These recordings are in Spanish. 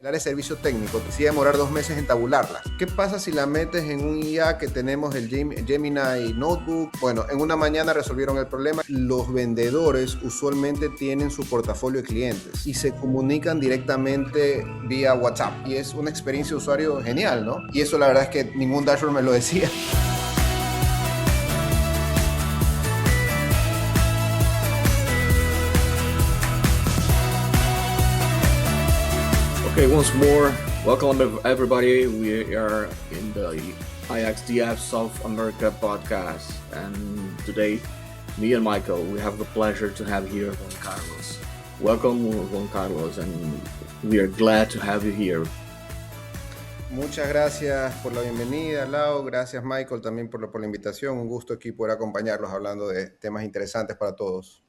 El área de servicio técnico te decide demorar 2 meses en tabularlas. ¿Qué pasa si la metes en un IA que tenemos, el Gemini Notebook? Bueno, en una mañana resolvieron el problema. Los vendedores usualmente tienen su portafolio de clientes y se comunican directamente vía WhatsApp. Y es una experiencia de usuario genial, ¿no? Y eso la verdad es que ningún dashboard me lo decía. Okay, once more, welcome everybody. We are in the IXDF South America podcast, and today, me and Michael, we have the pleasure to have here Juan Carlos. Welcome, Juan Carlos, and we are glad to have you here. Muchas gracias por la bienvenida, Lau. Gracias, Michael, también por la invitación. Un gusto aquí poder acompañarlos hablando de temas interesantes para todos.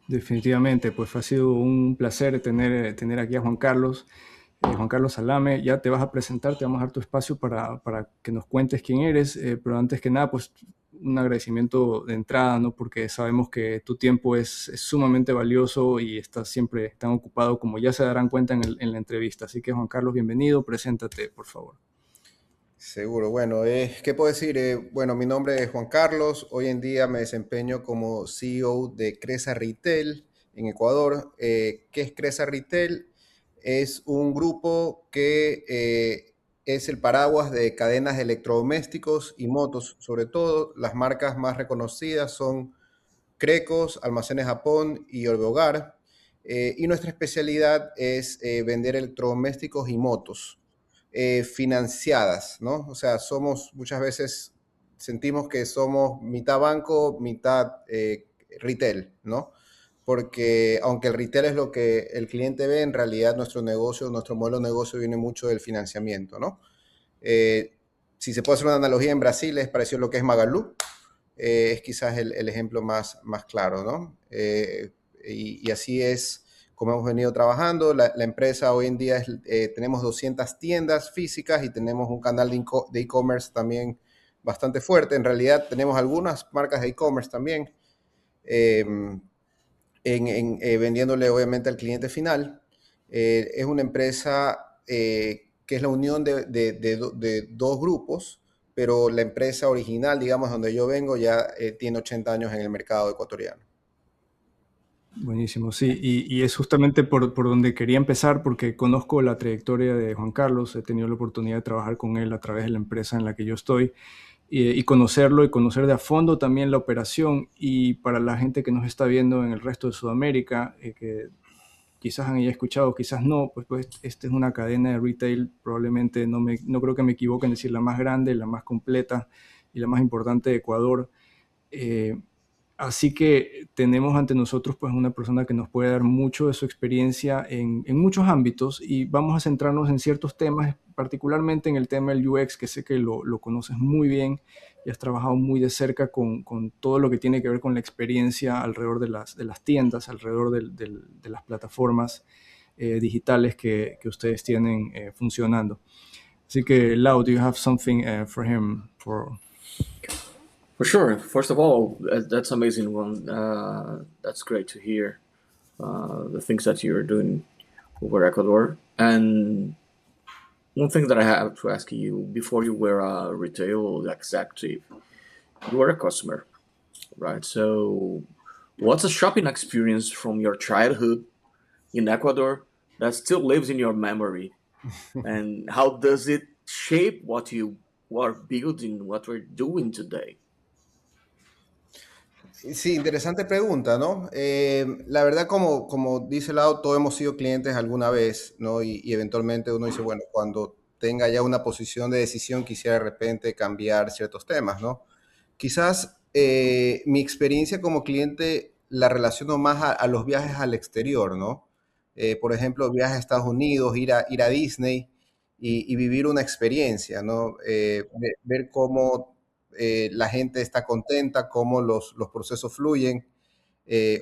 Definitivamente, pues ha sido un placer tener aquí a Juan Carlos. Juan Carlos Salame, ya te vas a presentar, te vamos a dar tu espacio para que nos cuentes quién eres, pero antes que nada, pues un agradecimiento de entrada, ¿no? Porque sabemos que tu tiempo es sumamente valioso y estás siempre tan ocupado, como ya se darán cuenta en la entrevista. Así que, Juan Carlos, bienvenido, preséntate, por favor. Seguro. Bueno, ¿qué puedo decir? Bueno, mi nombre es Juan Carlos. Hoy en día me desempeño como CEO de Cresa Retail en Ecuador. ¿Qué es Cresa Retail? Es un grupo que es el paraguas de cadenas de electrodomésticos y motos. Sobre todo, las marcas más reconocidas son Crecos, Almacenes Japón y Orbehogar. Y nuestra especialidad es vender electrodomésticos y motos financiadas, ¿no? O sea, muchas veces sentimos que somos mitad banco, mitad retail, ¿no? Porque aunque el retail es lo que el cliente ve, en realidad nuestro modelo de negocio viene mucho del financiamiento, ¿no? Si se puede hacer una analogía, en Brasil es parecido a lo que es Magalu, es quizás el ejemplo más claro, ¿no? Y así es como hemos venido trabajando. La empresa hoy en día tenemos 200 tiendas físicas y tenemos un canal de e-commerce también bastante fuerte. En realidad tenemos algunas marcas de e-commerce también, vendiéndole obviamente al cliente final. Es una empresa que es la unión de dos grupos, pero la empresa original, digamos, donde yo vengo, ya tiene 80 años en el mercado ecuatoriano. Buenísimo, sí, y es justamente por donde quería empezar, porque conozco la trayectoria de Juan Carlos, he tenido la oportunidad de trabajar con él a través de la empresa en la que yo estoy, y conocerlo y conocer de a fondo también la operación. Y para la gente que nos está viendo en el resto de Sudamérica, que quizás han ya escuchado, quizás no, pues esta es una cadena de retail, probablemente no creo que me equivoque en decir la más grande, la más completa y la más importante de Ecuador. Así que tenemos ante nosotros pues una persona que nos puede dar mucho de su experiencia en muchos ámbitos, y vamos a centrarnos en ciertos temas, particularmente en el tema del UX, que sé que lo conoces muy bien y has trabajado muy de cerca con todo lo que tiene que ver con la experiencia alrededor de las tiendas, alrededor de las plataformas digitales que ustedes tienen funcionando. Así que, Lau, do you have something for him? For sure. First of all, that's amazing one. That's great to hear the things that you're doing over Ecuador. And one thing that I have to ask you, before you were a retail executive, you were a customer, right? So what's a shopping experience from your childhood in Ecuador that still lives in your memory? And how does it shape what you are building, what we're doing today? Sí, interesante pregunta, ¿no? La verdad, como dice Lau, todos hemos sido clientes alguna vez, ¿no? Y eventualmente uno dice, bueno, cuando tenga ya una posición de decisión, quisiera de repente cambiar ciertos temas, ¿no? Quizás mi experiencia como cliente la relaciono más a los viajes al exterior, ¿no? Por ejemplo, viajes a Estados Unidos, ir a Disney y vivir una experiencia, ¿no? Ver cómo la gente está contenta, cómo los procesos fluyen.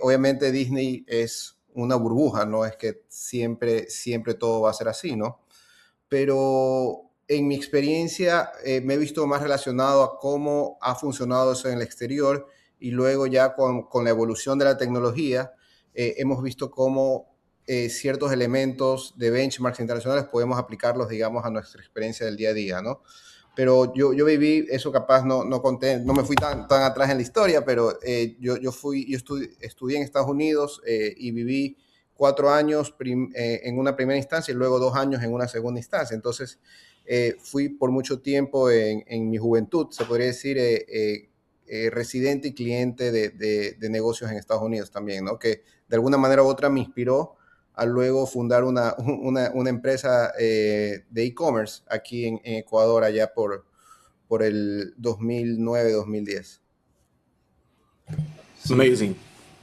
Obviamente Disney es una burbuja, no es que siempre todo va a ser así, ¿no? Pero en mi experiencia me he visto más relacionado a cómo ha funcionado eso en el exterior, y luego ya con la evolución de la tecnología hemos visto cómo ciertos elementos de benchmarks internacionales podemos aplicarlos, digamos, a nuestra experiencia del día a día, ¿no? Pero yo viví, eso capaz no conté, no me fui tan atrás en la historia, pero yo estudié en Estados Unidos y viví 4 años en una primera instancia y luego 2 años en una segunda instancia. Entonces, fui por mucho tiempo en mi juventud, se podría decir, residente y cliente de negocios en Estados Unidos también, ¿no? Que de alguna manera u otra me inspiró a luego fundar una empresa de e-commerce aquí en Ecuador, allá por el 2009-2010. Sí. Amazing,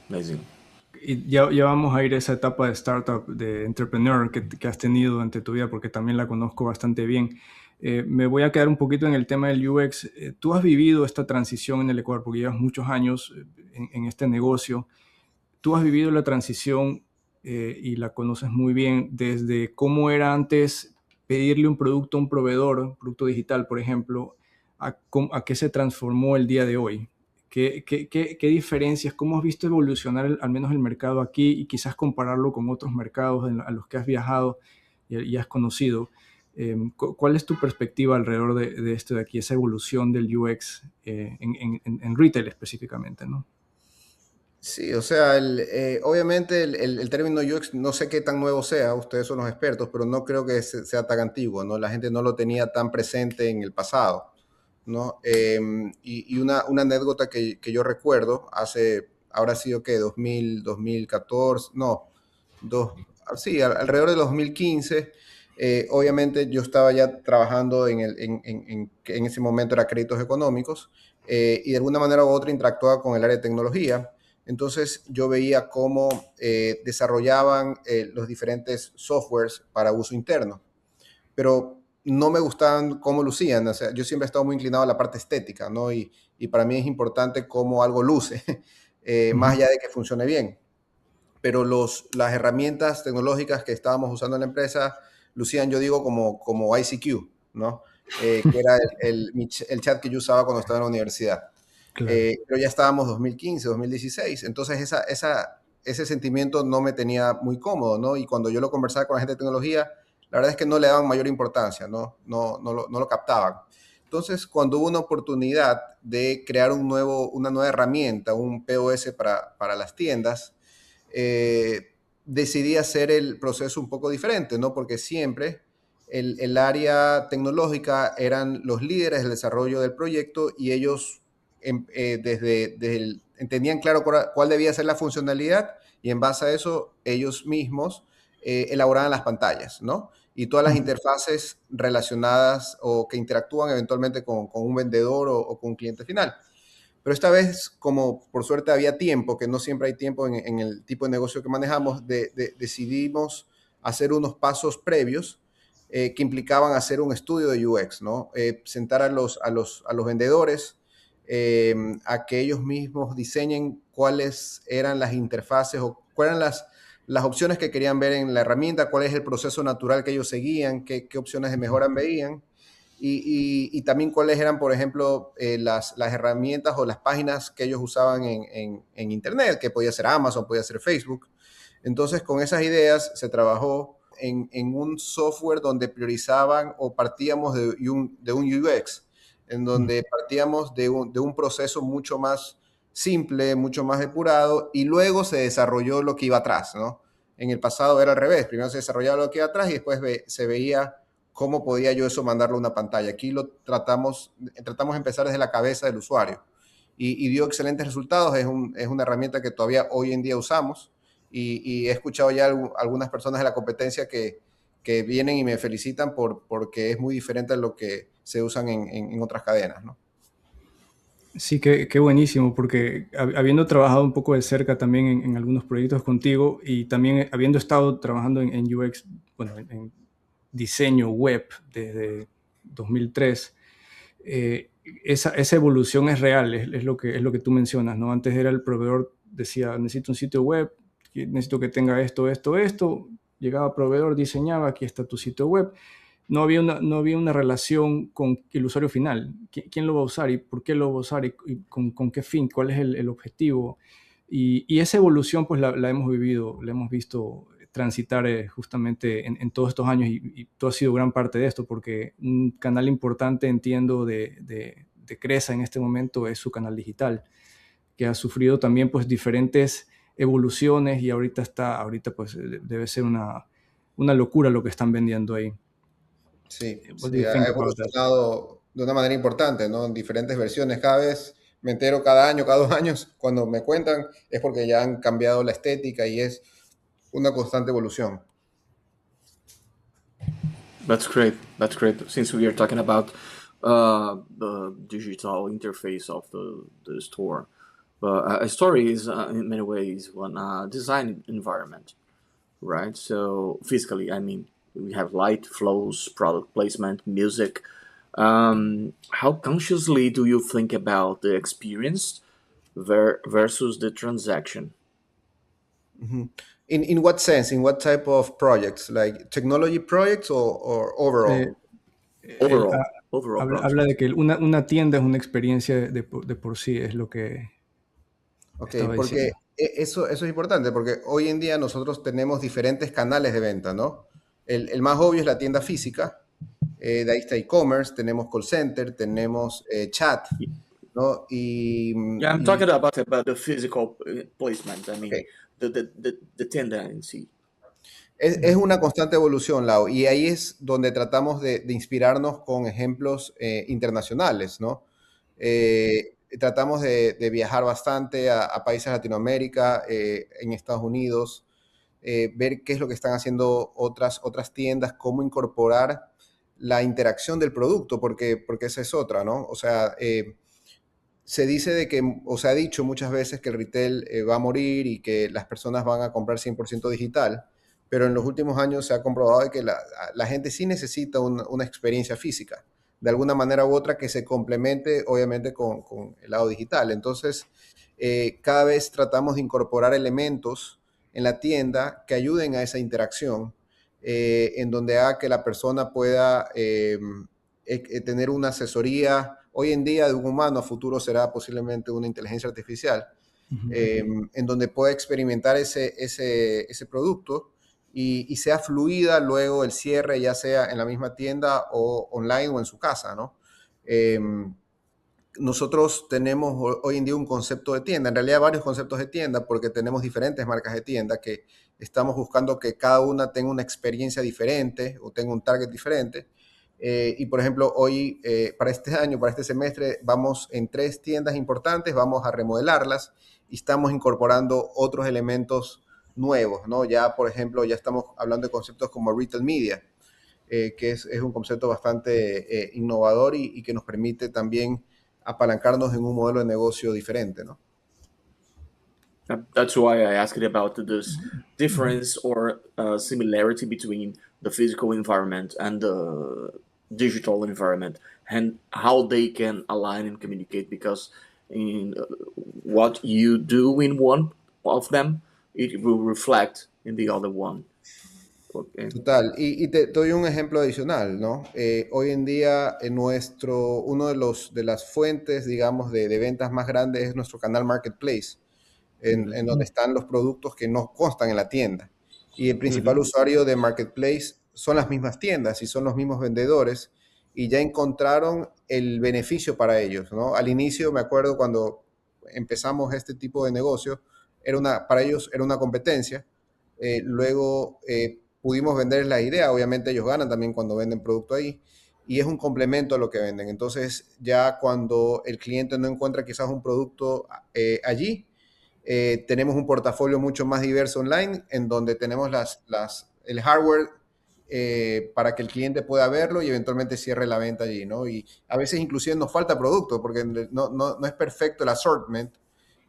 amazing. Y ya vamos a ir a esa etapa de startup, de entrepreneur que has tenido durante tu vida, porque también la conozco bastante bien. Me voy a quedar un poquito en el tema del UX. Tú has vivido esta transición en el Ecuador, porque llevas muchos años en este negocio. Tú has vivido la transición y la conoces muy bien desde cómo era antes pedirle un producto a un proveedor, un producto digital, por ejemplo, a qué se transformó el día de hoy. ¿Qué diferencias, cómo has visto evolucionar al menos el mercado aquí y quizás compararlo con otros mercados a los que has viajado y has conocido? ¿Cuál es tu perspectiva alrededor de esto de aquí, esa evolución del UX en retail específicamente, ¿no? Sí, o sea, obviamente el término UX no sé qué tan nuevo sea, ustedes son los expertos, pero no creo que sea tan antiguo, ¿no? La gente no lo tenía tan presente en el pasado, ¿no? Y una anécdota que yo recuerdo, ahora ha sido que 2014, no, sí, alrededor de 2015, obviamente yo estaba ya trabajando que en ese momento era créditos económicos, y de alguna manera u otra interactuaba con el área de tecnología. Entonces yo veía cómo desarrollaban los diferentes softwares para uso interno, pero no me gustaban cómo lucían. O sea, yo siempre he estado muy inclinado a la parte estética, ¿no? Y para mí es importante cómo algo luce, más allá de que funcione bien. Pero las herramientas tecnológicas que estábamos usando en la empresa lucían, yo digo, como ICQ, ¿no? Que era el chat que yo usaba cuando estaba en la universidad. Claro. Pero ya estábamos 2015, 2016, entonces ese sentimiento no me tenía muy cómodo, ¿no? Y cuando yo lo conversaba con la gente de tecnología, la verdad es que no le daban mayor importancia, ¿no? No lo captaban. Entonces, cuando hubo una oportunidad de crear una nueva herramienta, un POS para las tiendas, decidí hacer el proceso un poco diferente, ¿no? Porque siempre el área tecnológica eran los líderes del desarrollo del proyecto y ellos entendían claro cuál debía ser la funcionalidad y en base a eso ellos mismos elaboraban las pantallas, ¿no? Y todas las interfaces relacionadas o que interactúan eventualmente con un vendedor o con un cliente final. Pero esta vez, como por suerte había tiempo, que no siempre hay tiempo en el tipo de negocio que manejamos, decidimos hacer unos pasos previos que implicaban hacer un estudio de UX, ¿no? Sentar a los vendedores a que ellos mismos diseñen cuáles eran las interfaces o cuáles eran las opciones que querían ver en la herramienta, cuál es el proceso natural que ellos seguían, qué opciones de mejora veían y también cuáles eran, por ejemplo, las herramientas o las páginas que ellos usaban en Internet, que podía ser Amazon, podía ser Facebook. Entonces, con esas ideas se trabajó en un software donde priorizaban o partíamos de un UX, en donde partíamos de un proceso mucho más simple, mucho más depurado, y luego se desarrolló lo que iba atrás, ¿no? En el pasado era al revés, primero se desarrollaba lo que iba atrás y después se veía cómo podía yo eso mandarlo a una pantalla. Aquí tratamos de empezar desde la cabeza del usuario y dio excelentes resultados. Es una herramienta que todavía hoy en día usamos y he escuchado ya algunas personas de la competencia que vienen y me felicitan porque es muy diferente a lo que se usan en otras cadenas, ¿no? Sí, qué buenísimo, porque habiendo trabajado un poco de cerca también en algunos proyectos contigo y también habiendo estado trabajando en UX, bueno, en diseño web desde 2003, esa evolución es real, es lo que tú mencionas, ¿no? Antes era el proveedor, decía, necesito un sitio web, necesito que tenga esto, esto, esto, llegaba proveedor, diseñaba, aquí está tu sitio web. No había una relación con el usuario final. ¿Quién lo va a usar y por qué lo va a usar y con qué fin? ¿Cuál es el objetivo? Y esa evolución pues la hemos vivido, la hemos visto transitar justamente en todos estos años y tú has sido gran parte de esto, porque un canal importante, entiendo, de Cresa en este momento es su canal digital, que ha sufrido también pues diferentes evoluciones y ahorita pues debe ser una locura lo que están vendiendo ahí. Sí, What do sí, you ha think about that? evolucionado de una manera importante, ¿no? En diferentes versiones. Cada vez me entero cada año, cada 2 años, cuando me cuentan, es porque ya han cambiado la estética y es una constante evolución. That's great. That's great. Since we are talking about the digital interface of the store, a story is in many ways one design environment, right? So physically, I mean, we have light, flows, product placement, music. How consciously do you think about the experience versus the transaction? Mhm. In what sense? In what type of projects? Like technology projects or Eh, overall? él Overall, overall habla de project. que una tienda es una experiencia de por sí, es lo que Ok, estaba porque diciendo. eso es importante, porque hoy en día nosotros tenemos diferentes canales de venta, ¿no? El más obvio es la tienda física, de ahí está e-commerce, tenemos call center, tenemos chat, ¿no? Yeah, I'm talking about the physical placement. I Ok, mean, the tendency. es una constante evolución, Lau, y ahí es donde tratamos de inspirarnos con ejemplos internacionales, ¿no? Tratamos de viajar bastante a países de Latinoamérica, en Estados Unidos, ver qué es lo que están haciendo otras tiendas, cómo incorporar la interacción del producto, porque esa es otra, ¿no? O sea, se dice de que, o se ha dicho muchas veces que el retail va a morir y que las personas van a comprar 100% digital, pero en los últimos años se ha comprobado de que la gente sí necesita una experiencia física, de alguna manera u otra que se complemente obviamente con el lado digital. Entonces, cada vez tratamos de incorporar elementos en la tienda que ayuden a esa interacción, en donde haga que la persona pueda tener una asesoría hoy en día de un humano, a futuro será posiblemente una inteligencia artificial, Ujú. en donde pueda experimentar ese producto y sea fluida luego el cierre, ya sea en la misma tienda o online o en su casa, ¿no? Eh, Nosotros tenemos hoy en día un concepto de tienda, en realidad varios conceptos de tienda, porque tenemos diferentes marcas de tienda que estamos buscando que cada una tenga una experiencia diferente o tenga un target diferente. Y por ejemplo, hoy, para este año, para este semestre, vamos en 3 tiendas importantes, vamos a remodelarlas y estamos incorporando otros elementos nuevos, ¿no? Ya, por ejemplo, ya estamos hablando de conceptos como retail media, que es un concepto bastante innovador y que nos permite también apalancarnos en un modelo de negocio diferente, ¿no? That's why I asked about this difference or similarity between the physical environment and the digital environment, and how they can align and communicate. Because in what you do in one of them, it will reflect in the other one. Okay. Total. Y te doy un ejemplo adicional, ¿no? Hoy en día, uno de las fuentes, digamos, de ventas más grandes es nuestro canal Marketplace, en donde están los productos que no constan en la tienda. Y el principal Mhm. usuario de Marketplace son las mismas tiendas y son los mismos vendedores y ya encontraron el beneficio para ellos, ¿no? Al inicio, me acuerdo cuando empezamos este tipo de negocio, para ellos era una competencia. Luego pudimos venderles la idea, obviamente ellos ganan también cuando venden producto ahí y es un complemento a lo que venden. Entonces ya cuando el cliente no encuentra quizás un producto allí, tenemos un portafolio mucho más diverso online en donde tenemos el hardware para que el cliente pueda verlo y eventualmente cierre la venta allí, ¿no? Y a veces inclusive nos falta producto porque no es perfecto el assortment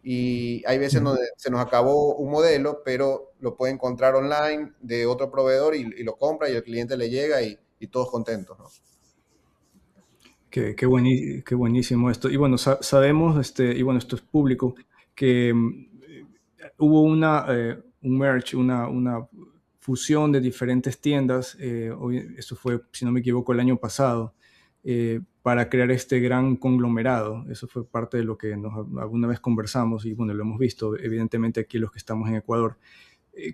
y hay veces Ujú. donde se nos acabó un modelo, pero lo puede encontrar online de otro proveedor y lo compra y el cliente le llega y todos contentos, ¿no? Qué buenísimo esto. Y bueno, sabemos, y bueno, esto es público, que hubo un merge, una fusión de diferentes tiendas. Esto fue, si no me equivoco, el año pasado, para crear este gran conglomerado. Eso fue parte de lo que alguna vez conversamos y bueno, lo hemos visto, evidentemente aquí los que estamos en Ecuador.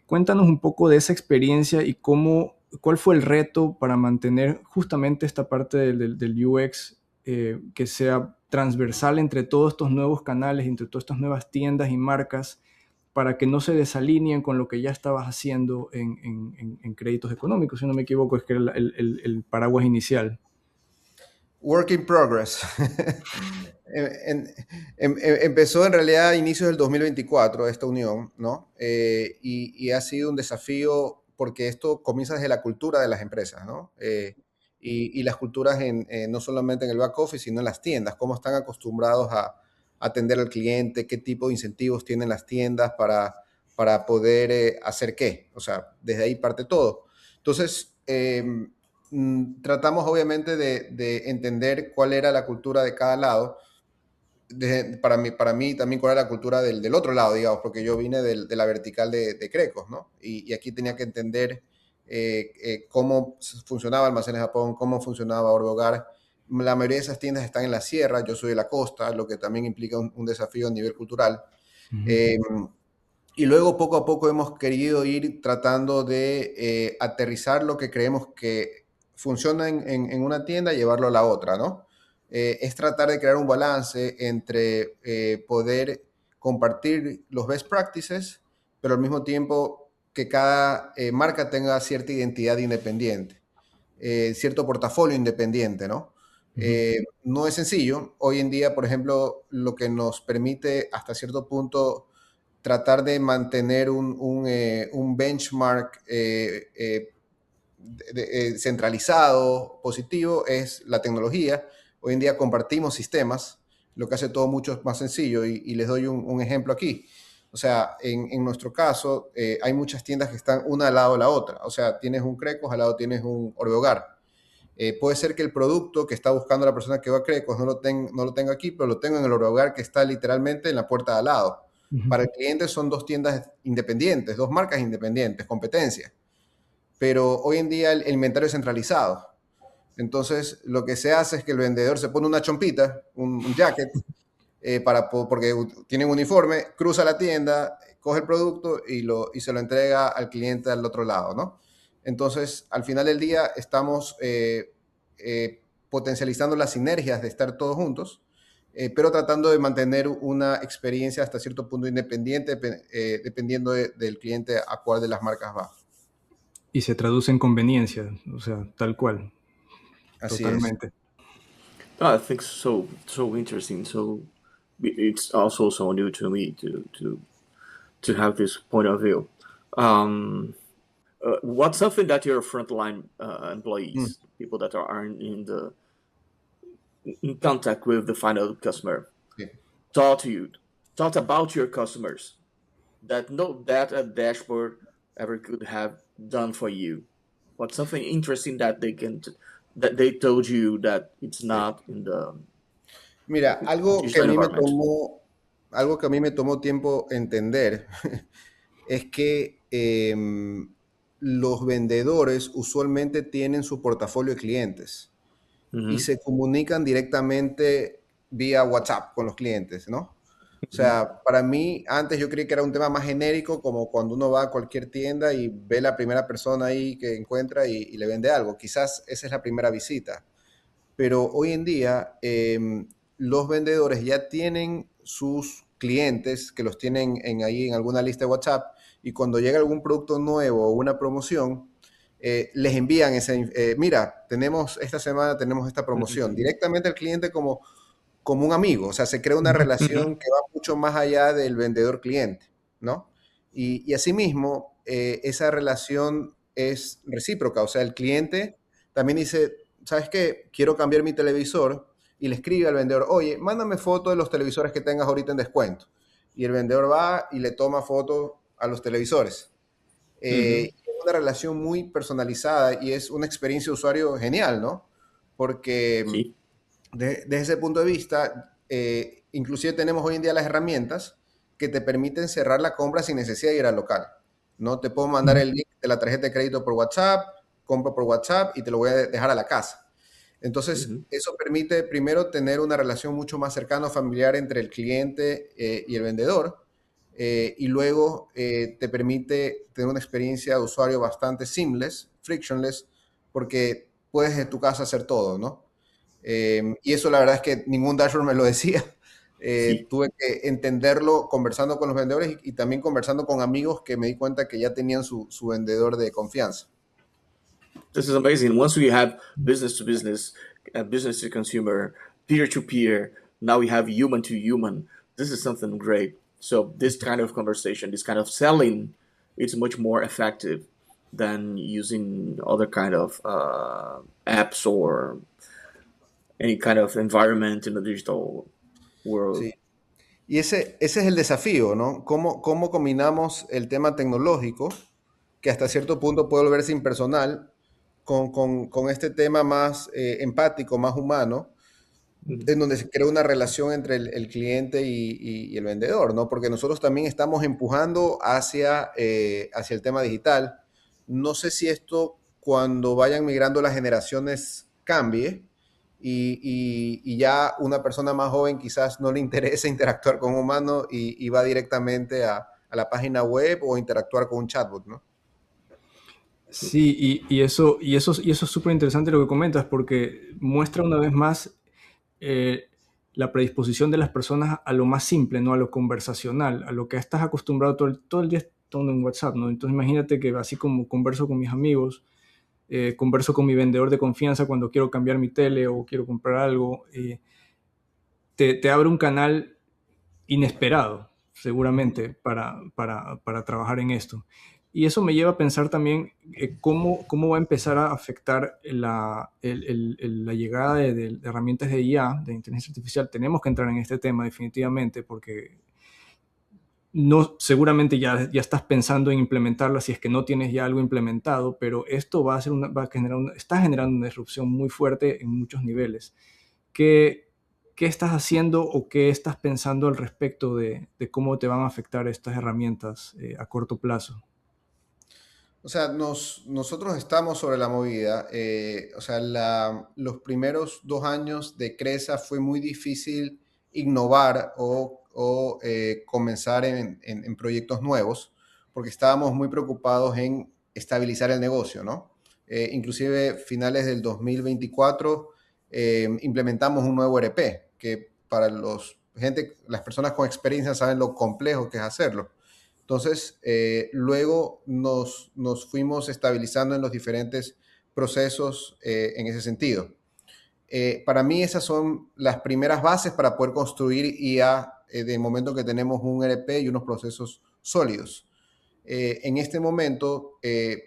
Cuéntanos un poco de esa experiencia y cuál fue el reto para mantener justamente esta parte del UX que sea transversal entre todos estos nuevos canales, entre todas estas nuevas tiendas y marcas, para que no se desalineen con lo que ya estabas haciendo en créditos económicos, si no me equivoco, es que era el paraguas inicial. Work in progress. Empezó en realidad a inicios del 2024 esta unión, ¿no? Y ha sido un desafío porque esto comienza desde la cultura de las empresas, ¿no? Y las culturas no solamente en el back office, sino en las tiendas, cómo están acostumbrados a atender al cliente, qué tipo de incentivos tienen las tiendas para poder hacer qué. O sea, desde ahí parte todo. Entonces, tratamos obviamente de entender cuál era la cultura de cada lado. Para mí también cuál era la cultura del otro lado, digamos, porque yo vine de la vertical de Crecos, ¿no? Y aquí tenía que entender cómo funcionaba Almacenes Japón, cómo funcionaba Orbogar. La mayoría de esas tiendas están en la sierra, yo soy de la costa, lo que también implica un desafío a nivel cultural. Eh, y luego poco a poco hemos querido ir tratando de aterrizar lo que creemos que funciona en una tienda y llevarlo a la otra, ¿no? Es tratar de crear un balance entre poder compartir los best practices, pero al mismo tiempo que cada marca tenga cierta identidad independiente, cierto portafolio independiente, ¿no? No es sencillo. Hoy en día, por ejemplo, lo que nos permite hasta cierto punto tratar de mantener un benchmark centralizado, positivo, es la tecnología. Hoy en día compartimos sistemas, lo que hace todo mucho más sencillo y les doy un ejemplo aquí. O sea, en nuestro caso, hay muchas tiendas que están una al lado de la otra. O sea, tienes un Crecos, al lado tienes un Orbehogar. Puede ser que el producto que está buscando la persona que va a Crecos no lo tenga aquí, pero lo tengo en el Orbehogar que está literalmente en la puerta de al lado. Para el cliente son dos tiendas independientes, dos marcas independientes, competencia. Pero hoy en día el inventario es centralizado. Entonces, lo que se hace es que el vendedor se pone una chompita, un jacket, porque tiene un uniforme, cruza la tienda, coge el producto y se lo entrega al cliente al otro lado, ¿no? Entonces, al final del día, estamos potencializando las sinergias de estar todos juntos, pero tratando de mantener una experiencia hasta cierto punto independiente, dependiendo del cliente a cuál de las marcas va. Y se traduce en conveniencia, o sea, tal cual, Así es. totalmente. I think so interesting. So it's also so new to me to have this point of view. What's something that your frontline employees, people that are in contact with the final customer, Sí. taught about your customers that no that a dashboard ever could have done for you? What's something interesting that that they told you that it's Sí. not in the Mira, digital environment? algo que a mí me tomó tiempo entender es que los vendedores usualmente tienen su portafolio de clientes y Mm-hmm. se comunican directamente vía WhatsApp con los clientes, ¿no? O Mm-hmm. sea, para mí, antes yo creí que era un tema más genérico, como cuando uno va a cualquier tienda y ve la primera persona ahí que encuentra y le vende algo. Quizás esa es la primera visita. Pero hoy en día los vendedores ya tienen sus clientes que los tienen ahí en alguna lista de WhatsApp y cuando llega algún producto nuevo o una promoción, les envían mira, esta semana tenemos esta promoción, Mm-hmm. directamente al cliente como un amigo. O sea, se crea una Mm-hmm. relación que va mucho más allá del vendedor-cliente, ¿no? Y asimismo, esa relación es recíproca. O sea, el cliente también dice, ¿sabes qué? Quiero cambiar mi televisor y le escribe al vendedor, oye, mándame fotos de los televisores que tengas ahorita en descuento. Y el vendedor va y le toma fotos a los televisores. Mm-hmm. Es una relación muy personalizada y es una experiencia de usuario genial, ¿no? Porque See? desde ese punto de vista, inclusive tenemos hoy en día las herramientas que te permiten cerrar la compra sin necesidad de ir al local. ¿No? Te puedo mandar el link de la tarjeta de crédito por WhatsApp, compro por WhatsApp y te lo voy a dejar a la casa. Entonces, Mm-hmm. eso permite primero tener una relación mucho más cercana o familiar entre el cliente y el vendedor. y luego te permite tener una experiencia de usuario bastante seamless, frictionless, porque puedes de tu casa hacer todo, ¿no? Y eso la verdad es que ningún dashboard me lo decía. Sí. Tuve que entenderlo conversando con los vendedores y también conversando con amigos que me di cuenta que ya tenían su vendedor de confianza. This is amazing. Once we have business to business, business to consumer, peer to peer, now we have human to human. This is something great. So this kind of conversation, this kind of selling, it's much more effective than using other kind of apps or any kind of environment in the digital world. Sí. Y ese es el desafío, ¿no? ¿Cómo combinamos el tema tecnológico, que hasta cierto punto puede volverse impersonal, con este tema más empático, más humano, Mhm. en donde se crea una relación entre el cliente y el vendedor, ¿no? Porque nosotros también estamos empujando hacia el tema digital. No sé si esto, cuando vayan migrando las generaciones, cambie y ya una persona más joven quizás no le interesa interactuar con un humano y va directamente a la página web o interactuar con un chatbot, ¿no? Sí, y eso es súper interesante lo que comentas, porque muestra una vez más la predisposición de las personas a lo más simple, ¿no? A lo conversacional, a lo que estás acostumbrado todo el día estando en WhatsApp, ¿no? Entonces imagínate que así como converso con mis amigos, converso con mi vendedor de confianza cuando quiero cambiar mi tele o quiero comprar algo, te abre un canal inesperado, seguramente, para trabajar en esto. Y eso me lleva a pensar también cómo va a empezar a afectar la llegada de herramientas de IA, de inteligencia artificial. Tenemos que entrar en este tema definitivamente porque no, seguramente ya estás pensando en implementarla si es que no tienes ya algo implementado, pero esto está generando una disrupción muy fuerte en muchos niveles. ¿Qué, qué estás haciendo o qué estás pensando al respecto de cómo te van a afectar estas herramientas a corto plazo? O sea, nosotros estamos sobre la movida. O sea, los primeros 2 años de Cresa fue muy difícil innovar o comenzar en proyectos nuevos porque estábamos muy preocupados en estabilizar el negocio, ¿no? Inclusive finales del 2024 implementamos un nuevo ERP que para las personas con experiencia saben lo complejo que es hacerlo. Entonces, luego nos fuimos estabilizando en los diferentes procesos en ese sentido. Para mí esas son las primeras bases para poder construir IA de momento que tenemos un ERP y unos procesos sólidos. En este momento,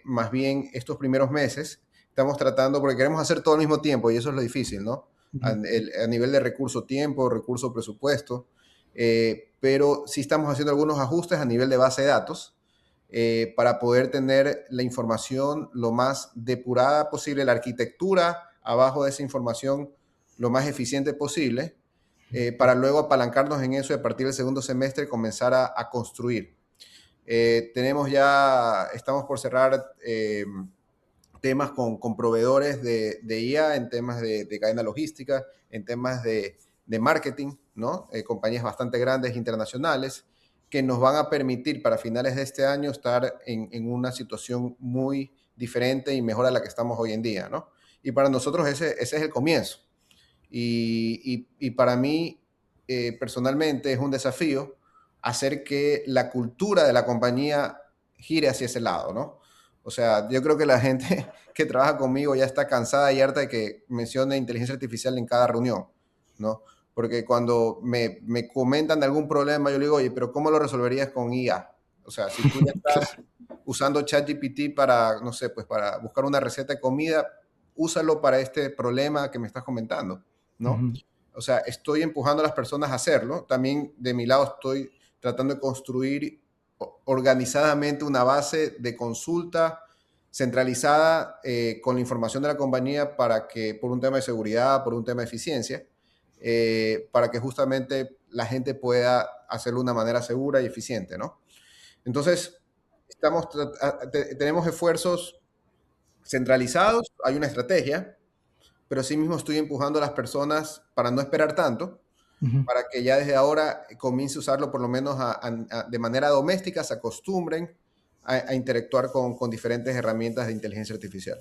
más bien estos primeros meses, estamos tratando, porque queremos hacer todo al mismo tiempo y eso es lo difícil, ¿no? Ujú. A nivel de recurso tiempo, recurso presupuesto, pero sí estamos haciendo algunos ajustes a nivel de base de datos para poder tener la información lo más depurada posible, la arquitectura abajo de esa información lo más eficiente posible, para luego apalancarnos en eso y a partir del segundo semestre comenzar a construir. Estamos por cerrar temas con proveedores de IA en temas de cadena logística, en temas de marketing, ¿no? Compañías bastante grandes internacionales que nos van a permitir para finales de este año estar en una situación muy diferente y mejor a la que estamos hoy en día, ¿no? Y para nosotros ese es el comienzo. Y para mí, personalmente, es un desafío hacer que la cultura de la compañía gire hacia ese lado, ¿no? O sea, yo creo que la gente que trabaja conmigo ya está cansada y harta de que mencione inteligencia artificial en cada reunión, ¿no? Porque cuando me comentan de algún problema, yo le digo, oye, pero ¿cómo lo resolverías con IA? O sea, si tú ya estás Claro. usando ChatGPT para, no sé, pues para buscar una receta de comida, úsalo para este problema que me estás comentando, ¿no? Ujú. O sea, estoy empujando a las personas a hacerlo. También de mi lado estoy tratando de construir organizadamente una base de consulta centralizada con la información de la compañía para que, por un tema de seguridad, por un tema de eficiencia, para que justamente la gente pueda hacerlo de una manera segura y eficiente, ¿no? Entonces, tenemos esfuerzos centralizados, hay una estrategia, pero sí mismo estoy empujando a las personas para no esperar tanto, Ujú. para que ya desde ahora comience a usarlo por lo menos de manera doméstica, se acostumbren a interactuar con diferentes herramientas de inteligencia artificial.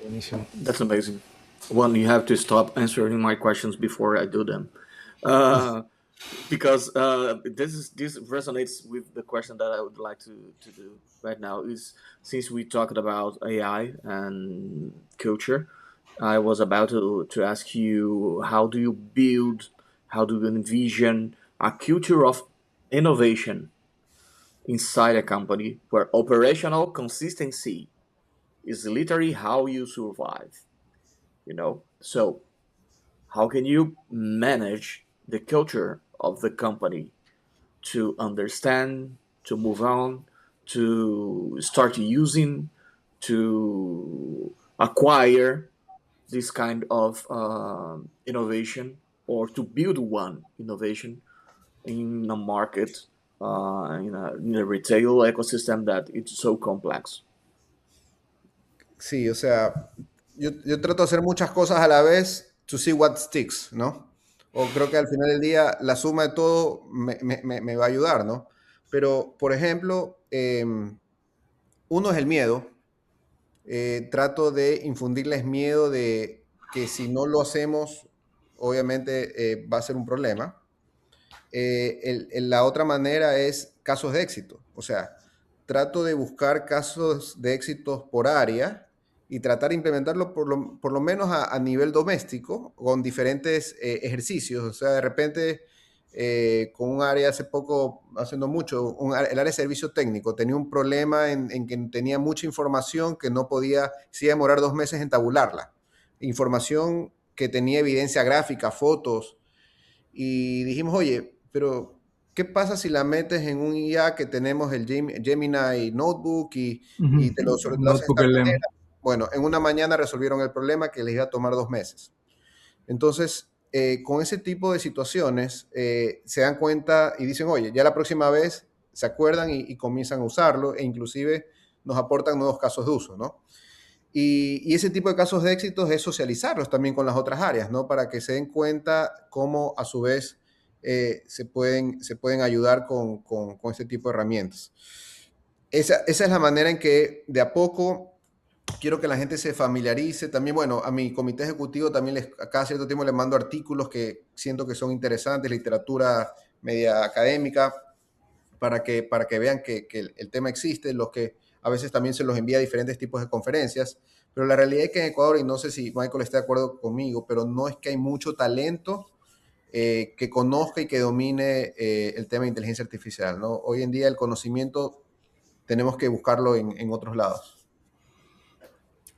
Buenísimo. That's amazing. One, you have to stop answering my questions before I do them, uh, because this resonates with the question that I would like to do right now. Is since we talked about AI and culture, I was about to ask you how do you build, how do you envision a culture of innovation inside a company where operational consistency is literally how you survive, you know? So, how can you manage the culture of the company to understand, to move on, to start using, to acquire this kind of innovation or to build one innovation in a market, in a retail ecosystem that it's so complex? Sí, o sea, yo trato de hacer muchas cosas a la vez to see what sticks, ¿no? O creo que al final del día la suma de todo me va a ayudar, ¿no? Pero, por ejemplo, uno es el miedo. Trato de infundirles miedo de que si no lo hacemos, obviamente va a ser un problema. La otra manera es casos de éxito. O sea, trato de buscar casos de éxitos por área y tratar de implementarlo por lo menos a nivel doméstico con diferentes ejercicios. O sea, de repente, con un área hace poco, hace no mucho, el área de servicio técnico tenía un problema en que tenía mucha información que no podía, se iba a demorar 2 meses en tabularla. Información que tenía evidencia gráfica, fotos, y dijimos, oye, pero ¿qué pasa si la metes en un IA que tenemos el Gemini Notebook y Ujú. te lo haces de Notebook tal manera? LM. Bueno, en una mañana resolvieron el problema que les iba a tomar 2 meses. Entonces, con ese tipo de situaciones, se dan cuenta y dicen, oye, ya la próxima vez se acuerdan y comienzan a usarlo e inclusive nos aportan nuevos casos de uso, ¿no? Y ese tipo de casos de éxitos es socializarlos también con las otras áreas, ¿no? Para que se den cuenta cómo a su vez se pueden ayudar con este tipo de herramientas. Esa es la manera en que de a poco quiero que la gente se familiarice. También, bueno, a mi comité ejecutivo también a cada cierto tiempo les mando artículos que siento que son interesantes, literatura media académica, para que vean que el tema existe, los que a veces también se los envía a diferentes tipos de conferencias, pero la realidad es que en Ecuador, y no sé si Michael está de acuerdo conmigo, pero no es que hay mucho talento que conozca y que domine el tema de inteligencia artificial, ¿no? Hoy en día el conocimiento tenemos que buscarlo en otros lados.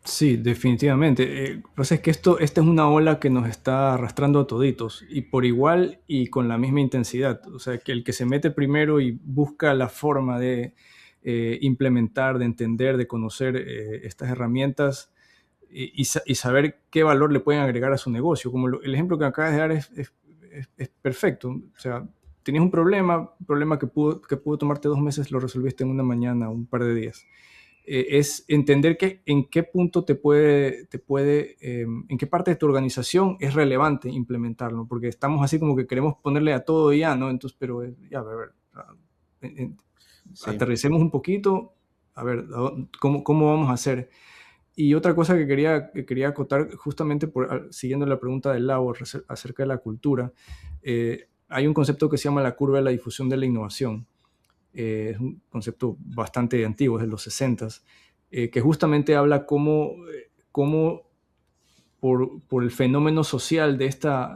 Sí, definitivamente. Pues es que esta es una ola que nos está arrastrando a toditos y por igual y con la misma intensidad. O sea, que el que se mete primero y busca la forma de implementar, de entender, de conocer estas herramientas y saber qué valor le pueden agregar a su negocio. Como el ejemplo que acabas de dar es perfecto. O sea, tenías un problema que pudo tomarte 2 meses, lo resolviste en una mañana, un par de días. Es entender en qué punto en qué parte de tu organización es relevante implementarlo, porque estamos así como que queremos ponerle a todo ya, ¿no? Entonces, pero ya, a ver, Sí. aterricemos un poquito, a ver, ¿cómo vamos a hacer? Y otra cosa que quería acotar, justamente siguiendo la pregunta del Lau acerca de la cultura, hay un concepto que se llama la curva de la difusión de la innovación. Es un concepto bastante antiguo, es de los 60s, que justamente habla cómo por el fenómeno social de esta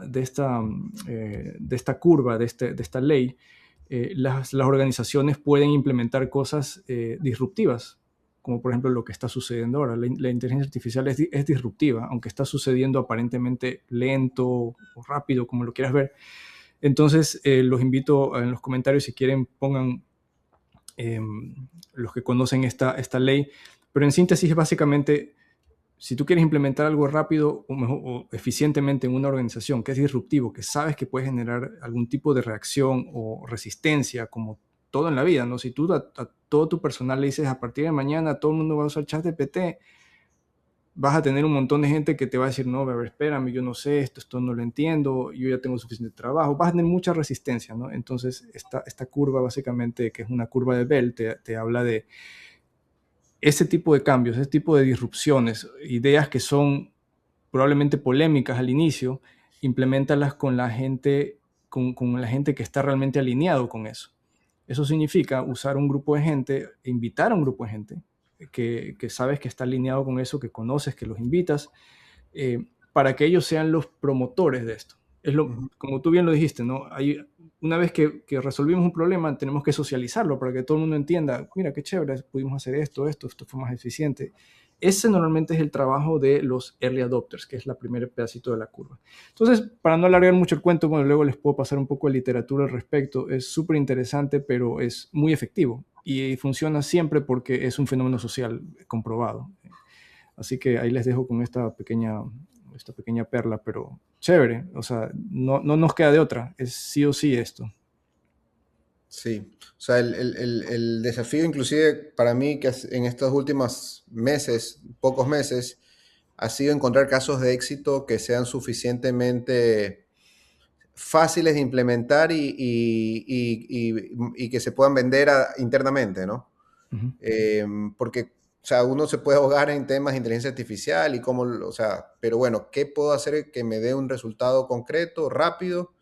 curva, de esta ley, las organizaciones pueden implementar cosas disruptivas, como por ejemplo lo que está sucediendo ahora. La inteligencia artificial es disruptiva, aunque está sucediendo aparentemente lento o rápido, como lo quieras ver. Entonces, los invito en los comentarios, si quieren, pongan los que conocen esta ley, pero en síntesis, básicamente, si tú quieres implementar algo rápido o eficientemente en una organización que es disruptivo, que sabes que puede generar algún tipo de reacción o resistencia, como todo en la vida, ¿no? Si tú a todo tu personal le dices a partir de mañana todo el mundo va a usar ChatGPT, vas a tener un montón de gente que te va a decir, no, a ver, espérame, yo no sé esto no lo entiendo, yo ya tengo suficiente trabajo, vas a tener mucha resistencia, ¿no? Entonces, esta curva básicamente, que es una curva de Bell, te habla de ese tipo de cambios, ese tipo de disrupciones, ideas que son probablemente polémicas al inicio, impleméntalas con la gente, con la gente que está realmente alineado con eso. Eso significa usar un grupo de gente, invitar a un grupo de gente que sabes que está alineado con eso, que conoces, que los invitas, para que ellos sean los promotores de esto. Ujú. Como tú bien lo dijiste, ¿no? Una vez que resolvimos un problema, tenemos que socializarlo para que todo el mundo entienda, mira, qué chévere, pudimos hacer esto fue más eficiente. Ese normalmente es el trabajo de los early adopters, que es la primer pedacito de la curva. Entonces, para no alargar mucho el cuento, bueno, luego les puedo pasar un poco de literatura al respecto. Es súper interesante, pero es muy efectivo y funciona siempre porque es un fenómeno social comprobado. Así que ahí les dejo con esta pequeña perla, pero chévere, o sea, no nos queda de otra, es sí o sí esto. Sí, o sea, el desafío inclusive para mí que en estos últimos meses, pocos meses, ha sido encontrar casos de éxito que sean suficientemente fáciles de implementar y que se puedan vender internamente, ¿no? Ujú. Porque, o sea, uno se puede ahogar en temas de inteligencia artificial y cómo, o sea, pero bueno, ¿qué puedo hacer que me dé un resultado concreto, rápido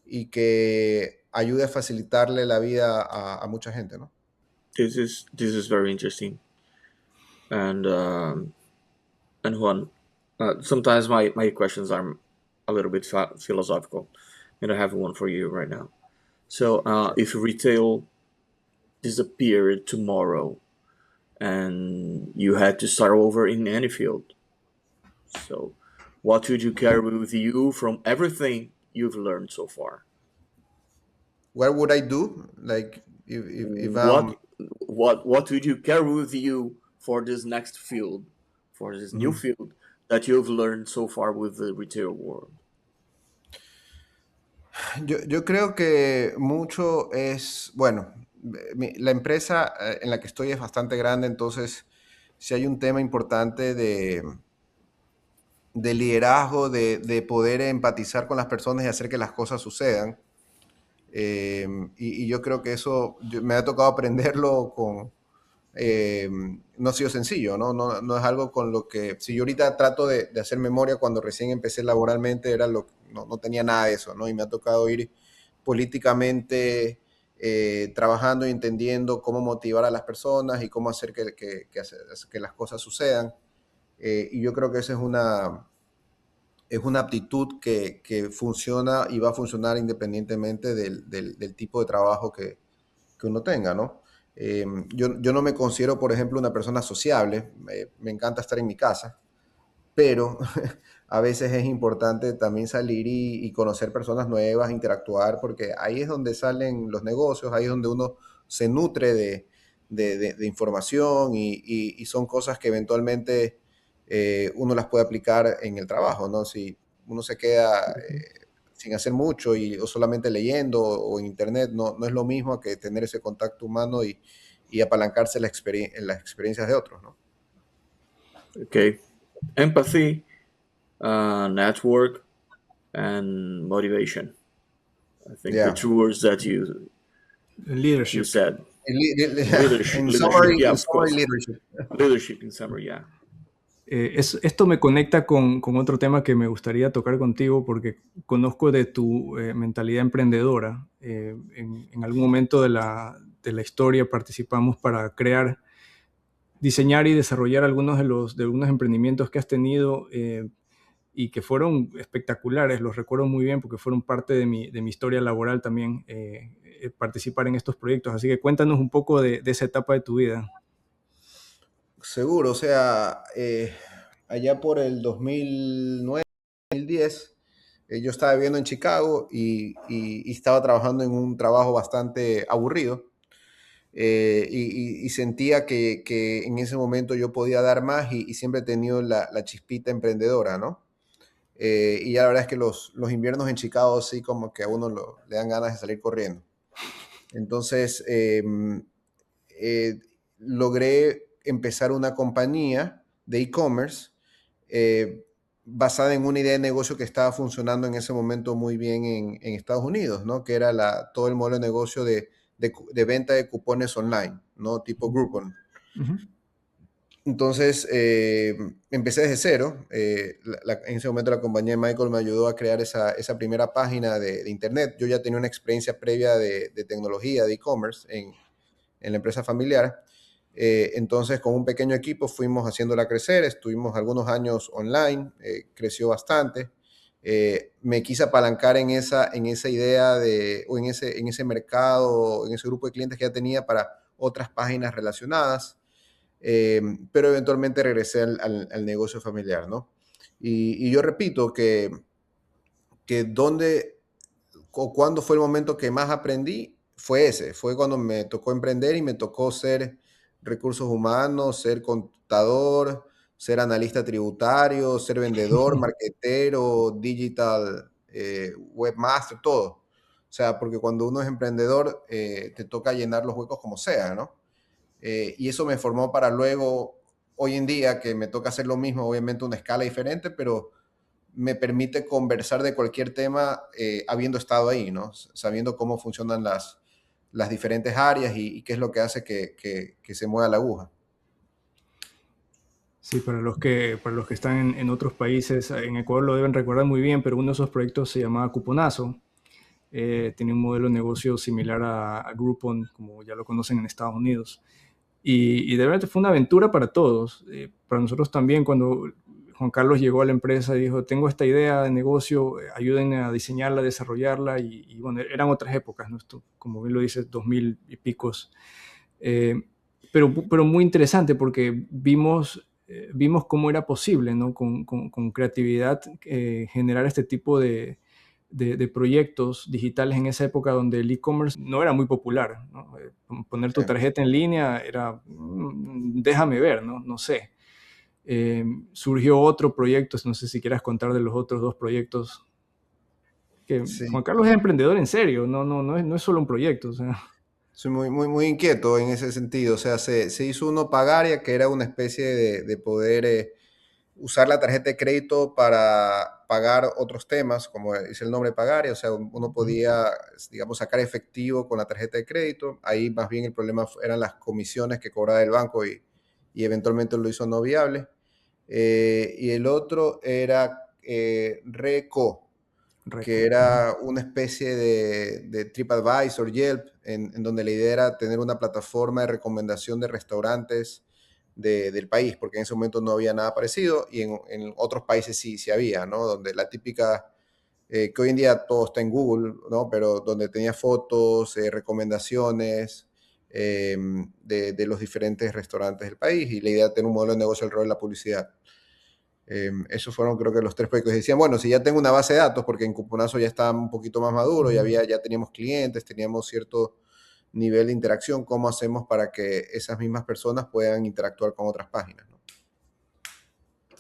y que ayude a facilitarle la vida a mucha gente, ¿no? This is very interesting. And Juan, sometimes my questions are a little bit philosophical, and I have one for you right now. So, if retail disappeared tomorrow and you had to start over in any field, so what would you carry with you from everything you've learned so far? What would I do? Like, if What what would you carry with you for this next field, for this new Ujú. field that you've learned so far with the retail world? Yo creo que mucho es, bueno, la empresa en la que estoy es bastante grande, entonces si hay un tema importante de liderazgo, de poder empatizar con las personas y hacer que las cosas sucedan. Y yo creo que eso me ha tocado aprenderlo no ha sido sencillo, ¿no? No es algo con lo que, si yo ahorita trato de hacer memoria cuando recién empecé laboralmente, no tenía nada de eso, ¿no? Y me ha tocado ir políticamente trabajando y entendiendo cómo motivar a las personas y cómo hacer que las cosas sucedan. Y yo creo que esa es una aptitud que funciona y va a funcionar independientemente del tipo de trabajo que uno tenga, ¿no? Yo no me considero, por ejemplo, una persona sociable, me encanta estar en mi casa, pero a veces es importante también salir y conocer personas nuevas, interactuar, porque ahí es donde salen los negocios, ahí es donde uno se nutre de información y son cosas que eventualmente uno las puede aplicar en el trabajo, ¿no? Si uno se queda sin hacer mucho o solamente leyendo o en internet, no es lo mismo que tener ese contacto humano y apalancarse en las experiencias de otros, ¿no? Okay, empathy, network, and motivation. I think the Yeah. two words that you Leadership. said. In Leadership, yeah, in of summary, course. leadership. Leadership in summary, yeah. Esto me conecta con otro tema que me gustaría tocar contigo porque conozco de tu mentalidad emprendedora. En algún momento de la historia participamos para diseñar y desarrollar de algunos emprendimientos que has tenido y que fueron espectaculares. Los recuerdo muy bien porque fueron parte de mi historia laboral también, participar en estos proyectos. Así que cuéntanos un poco de esa etapa de tu vida. Seguro, o sea, allá por el 2009, 2010, yo estaba viviendo en Chicago y estaba trabajando en un trabajo bastante aburrido y sentía que en ese momento yo podía dar más y siempre he tenido la chispita emprendedora, ¿no? Y ya la verdad es que los inviernos en Chicago sí como que a uno le dan ganas de salir corriendo. Entonces, logré empezar una compañía de e-commerce eh, basada en una idea de negocio que estaba funcionando en ese momento muy bien en Estados Unidos, ¿no? Que era todo el modelo de negocio de venta de cupones online, ¿no? Tipo Groupon. Ujú. Entonces, empecé desde cero. En ese momento la compañía de Michael me ayudó a crear esa primera página de internet. Yo ya tenía una experiencia previa de tecnología, de e-commerce en la empresa familiar. Entonces, con un pequeño equipo fuimos haciéndola crecer. Estuvimos algunos años online, creció bastante. Me quise apalancar en esa idea o en ese mercado, en ese grupo de clientes que ya tenía para otras páginas relacionadas. Pero eventualmente regresé al negocio familiar, ¿no? Y yo repito que dónde o cuándo fue el momento que más aprendí, fue cuando me tocó emprender y me tocó ser recursos humanos, ser contador, ser analista tributario, ser vendedor, marketero, digital, webmaster, todo. O sea, porque cuando uno es emprendedor, te toca llenar los huecos como sea, ¿no? Y eso me formó para luego, hoy en día, que me toca hacer lo mismo, obviamente una escala diferente, pero me permite conversar de cualquier tema habiendo estado ahí, ¿no? Sabiendo cómo funcionan las diferentes áreas y qué es lo que hace que se mueva la aguja. Sí, para los que están en otros países, en Ecuador lo deben recordar muy bien, pero uno de esos proyectos se llamaba Cuponazo. Tenía un modelo de negocio similar a Groupon, como ya lo conocen en Estados Unidos. Y de verdad fue una aventura para todos. Para nosotros también, cuando Juan Carlos llegó a la empresa y dijo, tengo esta idea de negocio, ayuden a diseñarla, desarrollarla. Y bueno, eran otras épocas, ¿no? Esto, como bien lo dices, 2000 y picos. Eh, pero muy interesante porque vimos cómo era posible, ¿no? Con creatividad generar este tipo de proyectos digitales en esa época donde el e-commerce no era muy popular, ¿no? Poner Sí. tu tarjeta en línea era, déjame ver, ¿no? No sé. Surgió otro proyecto, no sé si quieras contar de los otros dos proyectos, que Sí. Juan Carlos es emprendedor en serio, no es solo un proyecto, o sea. Soy muy, muy, muy inquieto en ese sentido. O sea, se hizo uno Pagaria, que era una especie de poder usar la tarjeta de crédito para pagar otros temas, como dice el nombre Pagaria. O sea, uno Ujú. podía, digamos, sacar efectivo con la tarjeta de crédito. Ahí más bien el problema eran las comisiones que cobraba el banco y eventualmente lo hizo no viable. Y el otro era Reco, que Reco. Ujú. era una especie de TripAdvisor, Yelp, en donde la idea era tener una plataforma de recomendación de restaurantes del país, porque en ese momento no había nada parecido y en otros países sí había, ¿no? Donde la típica, que hoy en día todo está en Google, ¿no? Pero donde tenía fotos, recomendaciones de los diferentes restaurantes del país y la idea de tener un modelo de negocio alrededor de la publicidad. Esos fueron creo que los tres proyectos. Decían, bueno, si ya tengo una base de datos, porque en Cuponazo ya estaba un poquito más maduro, ya teníamos clientes, teníamos cierto nivel de interacción, ¿cómo hacemos para que esas mismas personas puedan interactuar con otras páginas, ¿no?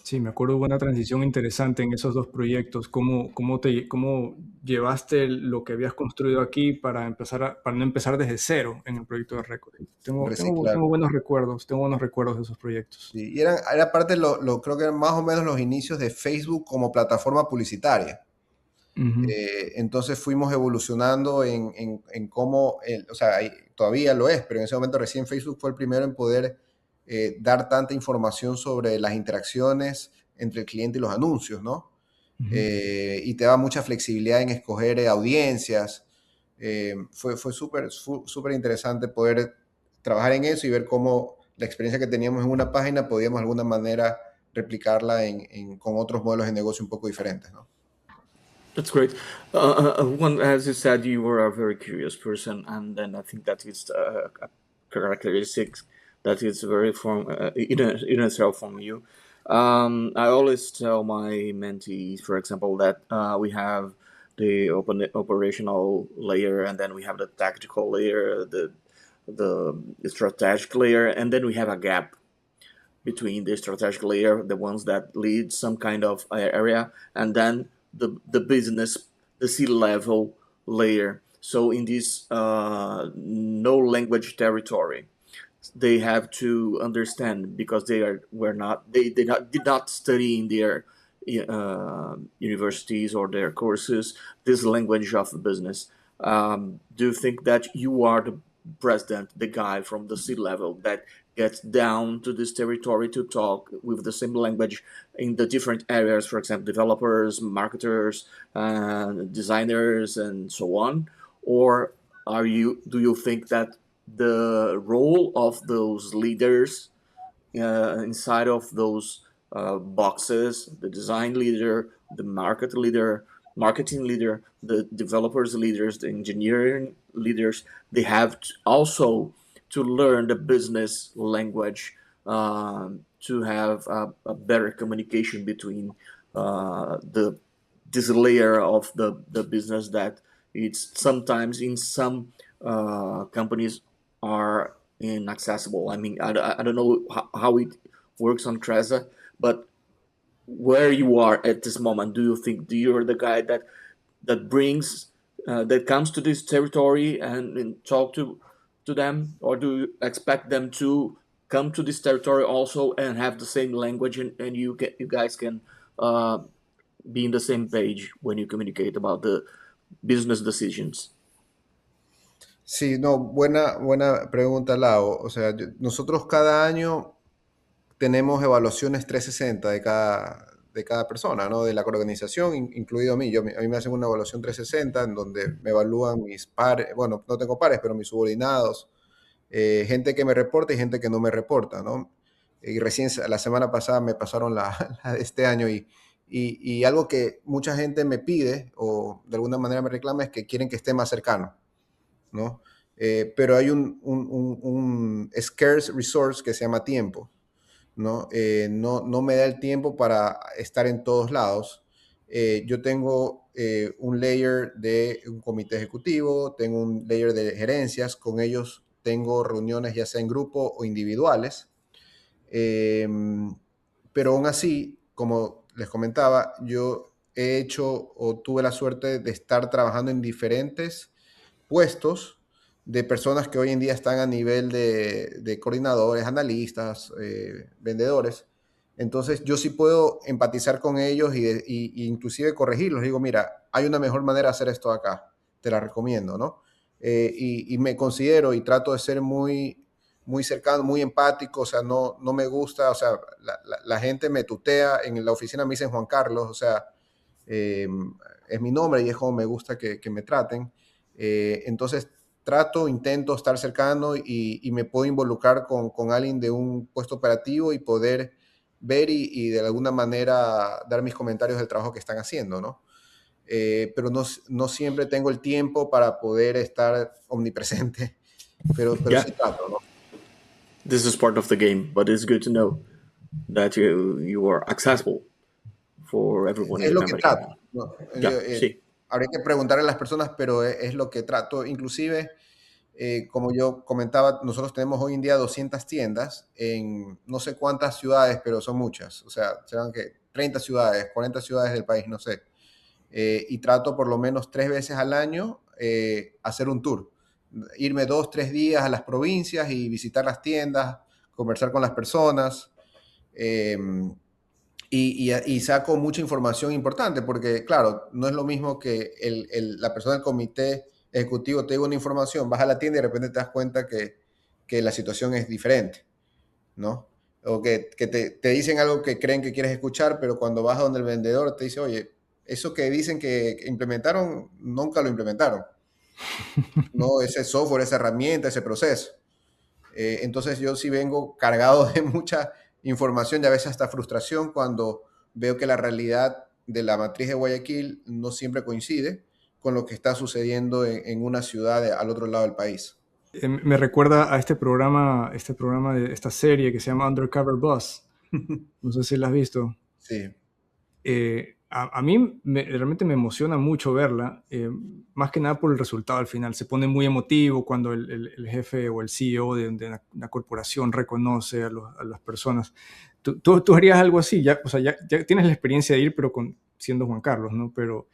Sí, me acuerdo de una transición interesante en esos dos proyectos. ¿Cómo llevaste lo que habías construido aquí para no empezar desde cero en el proyecto de Record? Tengo, tengo, Reciclar. tengo buenos recuerdos de esos proyectos. Sí, y era parte, creo que eran más o menos los inicios de Facebook como plataforma publicitaria. Ujú. Entonces fuimos evolucionando en cómo, o sea, todavía lo es, pero en ese momento recién Facebook fue el primero en poder dar tanta información sobre las interacciones entre el cliente y los anuncios, ¿no? Ujú. Y te da mucha flexibilidad en escoger audiencias. Fue súper interesante poder trabajar en eso y ver cómo la experiencia que teníamos en una página podíamos de alguna manera replicarla con otros modelos de negocio un poco diferentes, ¿no? That's great. One, as you said, you were a very curious person, and then I think that is a characteristic that is very from in itself from you. I always tell my mentees, for example, that we have the operational layer, and then we have the tactical layer, the strategic layer, and then we have a gap between the strategic layer, the ones that lead some kind of area, and then the business, the C-level layer. So in this no language territory, they have to understand because did not study in their universities or their courses this language of business. Do you think that you are the president, the guy from the sea level that gets down to this territory to talk with the same language in the different areas, for example, developers, marketers, designers, and so on? Or do you think that the role of those leaders inside of those boxes, the design leader, the marketing leader, the developers leaders, the engineering leaders, they have also to learn the business language to have a better communication between the this layer of the business that it's sometimes in some companies are inaccessible. I mean, I don't know how it works on Treza, but where you are at this moment, do you think you're the guy that brings that comes to this territory and talk to them, or do you expect them to come to this territory also and have the same language and you guys can uh, be in the same page when you communicate about the business decisions? Sí, no, buena pregunta, Lau. O sea, nosotros cada año tenemos evaluaciones 360 de cada persona, ¿no? De la organización, incluido a mí. A mí me hacen una evaluación 360 en donde me evalúan mis pares, bueno, no tengo pares, pero mis subordinados, gente que me reporta y gente que no me reporta, ¿no? Y recién la semana pasada me pasaron la de este año y algo que mucha gente me pide o de alguna manera me reclama es que quieren que esté más cercano, ¿no? Pero hay un scarce resource que se llama tiempo, ¿no? No me da el tiempo para estar en todos lados. Yo tengo un layer de un comité ejecutivo, tengo un layer de gerencias, con ellos tengo reuniones ya sea en grupo o individuales, eh, pero aún así, como les comentaba, yo he hecho o tuve la suerte de estar trabajando en diferentes puestos de personas que hoy en día están a nivel de coordinadores, analistas, vendedores. Entonces yo sí puedo empatizar con ellos y inclusive corregirlos. Digo, mira, hay una mejor manera de hacer esto acá, te la recomiendo, ¿no? Y me considero y trato de ser muy cercano, muy empático, o sea, no me gusta, o sea, la gente me tutea, en la oficina me dicen Juan Carlos, o sea, eh, es mi nombre y es como me gusta que me traten. Entonces intento estar cercano y me puedo involucrar con alguien de un puesto operativo y poder ver y de alguna manera dar mis comentarios del trabajo que están haciendo, ¿no? Pero no siempre tengo el tiempo para poder estar omnipresente, pero Yeah, sí trato, ¿no? this is part of the game, but it's good to know that you are accessible for everyone in Es the lo que company. trato, ¿no? Yeah, sí. Habría que preguntarle a las personas, pero es lo que trato. Inclusive, como yo comentaba, nosotros tenemos hoy en día 200 tiendas en no sé cuántas ciudades, pero son muchas. O sea, serán que 30 ciudades, 40 ciudades del país, no sé. Y trato por lo menos 3 veces al año hacer un tour. Irme 2, 3 días a las provincias y visitar las tiendas, conversar con las personas. Eh, y saco mucha información importante, porque claro, no es lo mismo que la persona del comité ejecutivo te diga una información, vas a la tienda y de repente te das cuenta que la situación es diferente, ¿no? O que te dicen algo que creen que quieres escuchar, pero cuando vas a donde el vendedor te dice, oye, eso que dicen que implementaron, nunca lo implementaron, ¿no? Ese software, esa herramienta, ese proceso. Entonces yo sí vengo cargado de mucha información y a veces hasta frustración cuando veo que la realidad de la matriz de Guayaquil no siempre coincide con lo que está sucediendo en una ciudad al otro lado del país. Me recuerda a este programa de esta serie que se llama Undercover Boss. No sé si la has visto. Sí, A mí realmente me emociona mucho verla, más que nada por el resultado al final. Se pone muy emotivo cuando el jefe o el CEO de una corporación reconoce a las personas. Tú harías algo así, ya, o sea, ya tienes la experiencia de ir, pero siendo Juan Carlos, ¿no? Pero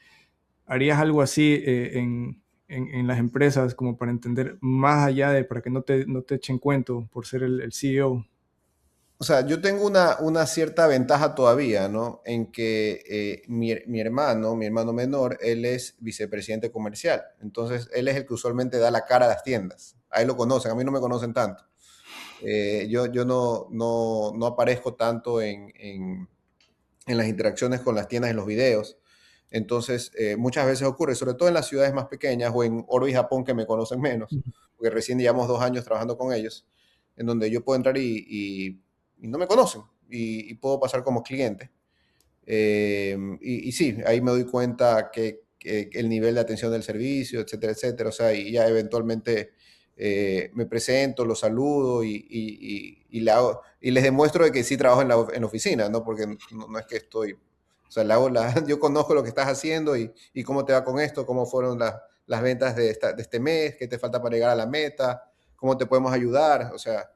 harías algo así en las empresas como para entender más allá de, para que no te echen cuento por ser el CEO? O sea, yo tengo una cierta ventaja todavía, ¿no? En que mi hermano menor, él es vicepresidente comercial. Entonces, él es el que usualmente da la cara a las tiendas. A él lo conocen, a mí no me conocen tanto. Yo no aparezco tanto en las interacciones con las tiendas en los videos. Entonces, muchas veces ocurre, sobre todo en las ciudades más pequeñas o en Oro y Japón, que me conocen menos, porque recién llevamos 2 años trabajando con ellos, en donde yo puedo entrar y no me conocen y puedo pasar como cliente. Y sí, ahí me doy cuenta que el nivel de atención del servicio, etcétera, etcétera. O sea, y ya eventualmente me presento, los saludo y y les demuestro de que sí trabajo en la oficina, ¿no? Porque no es que estoy, o sea, yo conozco lo que estás haciendo y cómo te va con esto, cómo fueron las ventas de este mes, qué te falta para llegar a la meta, cómo te podemos ayudar. O sea,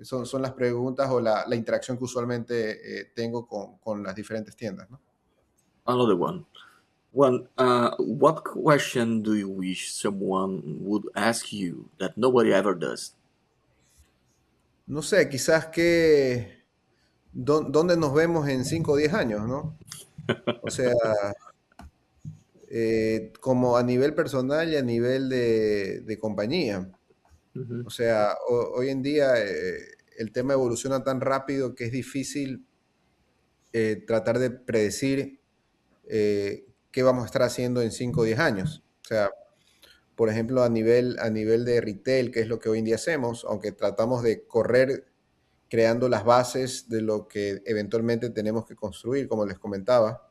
son las preguntas o la interacción que usualmente tengo con las diferentes tiendas, ¿no? Another one. What question do you wish someone would ask you that nobody ever does? No sé, quizás dónde nos vemos en 5 o 10 años, ¿no? O sea, como a nivel personal y a nivel de compañía. Mhm. O sea, hoy en día el tema evoluciona tan rápido que es difícil tratar de predecir qué vamos a estar haciendo en 5 o 10 años. O sea, por ejemplo, a nivel de retail, que es lo que hoy en día hacemos, aunque tratamos de correr creando las bases de lo que eventualmente tenemos que construir, como les comentaba.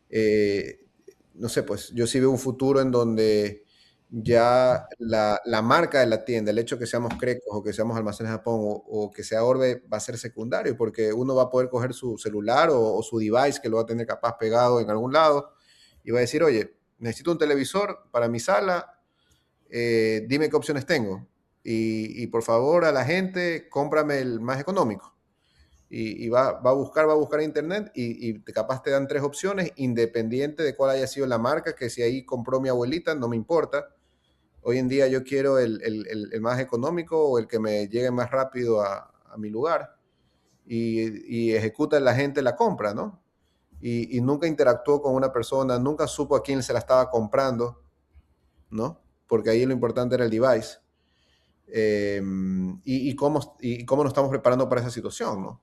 Eh, no sé, pues yo sí veo un futuro en donde ya la marca de la tienda, el hecho que seamos Crecos o que seamos Almacenes Japón o que sea Orbe va a ser secundario porque uno va a poder coger su celular o su device que lo va a tener capaz pegado en algún lado y va a decir, oye, necesito un televisor para mi sala, dime qué opciones tengo y por favor a la gente cómprame el más económico y va a buscar en internet y capaz te dan 3 opciones, independiente de cuál haya sido la marca, que si ahí compró mi abuelita, no me importa. Hoy en día yo quiero el más económico o el que me llegue más rápido a mi lugar y ejecuta la gente la compra, ¿no? Y nunca interactuó con una persona, nunca supo a quién se la estaba comprando, ¿no? Porque ahí lo importante era el device. Y cómo nos estamos preparando para esa situación, ¿no?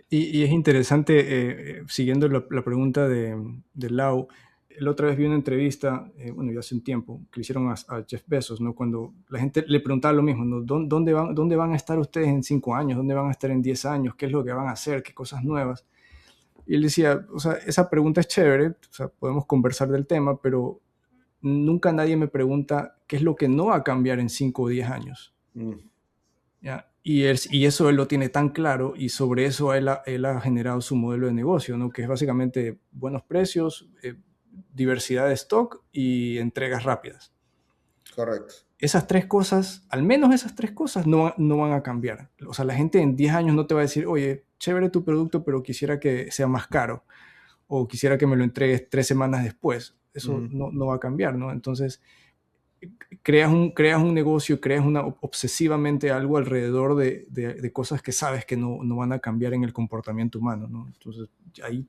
Y es interesante, siguiendo la pregunta de Lau, la otra vez vi una entrevista, bueno, ya hace un tiempo, que le hicieron a Jeff Bezos, ¿no? Cuando la gente le preguntaba lo mismo, ¿no? Dónde van a estar ustedes en 5 años? ¿Dónde van a estar en 10 años? ¿Qué es lo que van a hacer? ¿Qué cosas nuevas? Y él decía, o sea, esa pregunta es chévere, o sea, podemos conversar del tema, pero nunca nadie me pregunta qué es lo que no va a cambiar en 5 o 10 años. Mm. ¿Ya? Y eso él lo tiene tan claro y sobre eso él ha generado su modelo de negocio, ¿no? Que es básicamente buenos precios, diversidad de stock y entregas rápidas. Correcto. Esas 3 cosas, al menos esas 3 cosas, no van a cambiar. O sea, la gente en 10 años no te va a decir, oye, chévere tu producto, pero quisiera que sea más caro o quisiera que me lo entregues 3 semanas después. Eso Mm. no va a cambiar, ¿no? Entonces, creas un negocio, creas obsesivamente algo alrededor de cosas que sabes que no van a cambiar en el comportamiento humano, ¿no? Entonces, ahí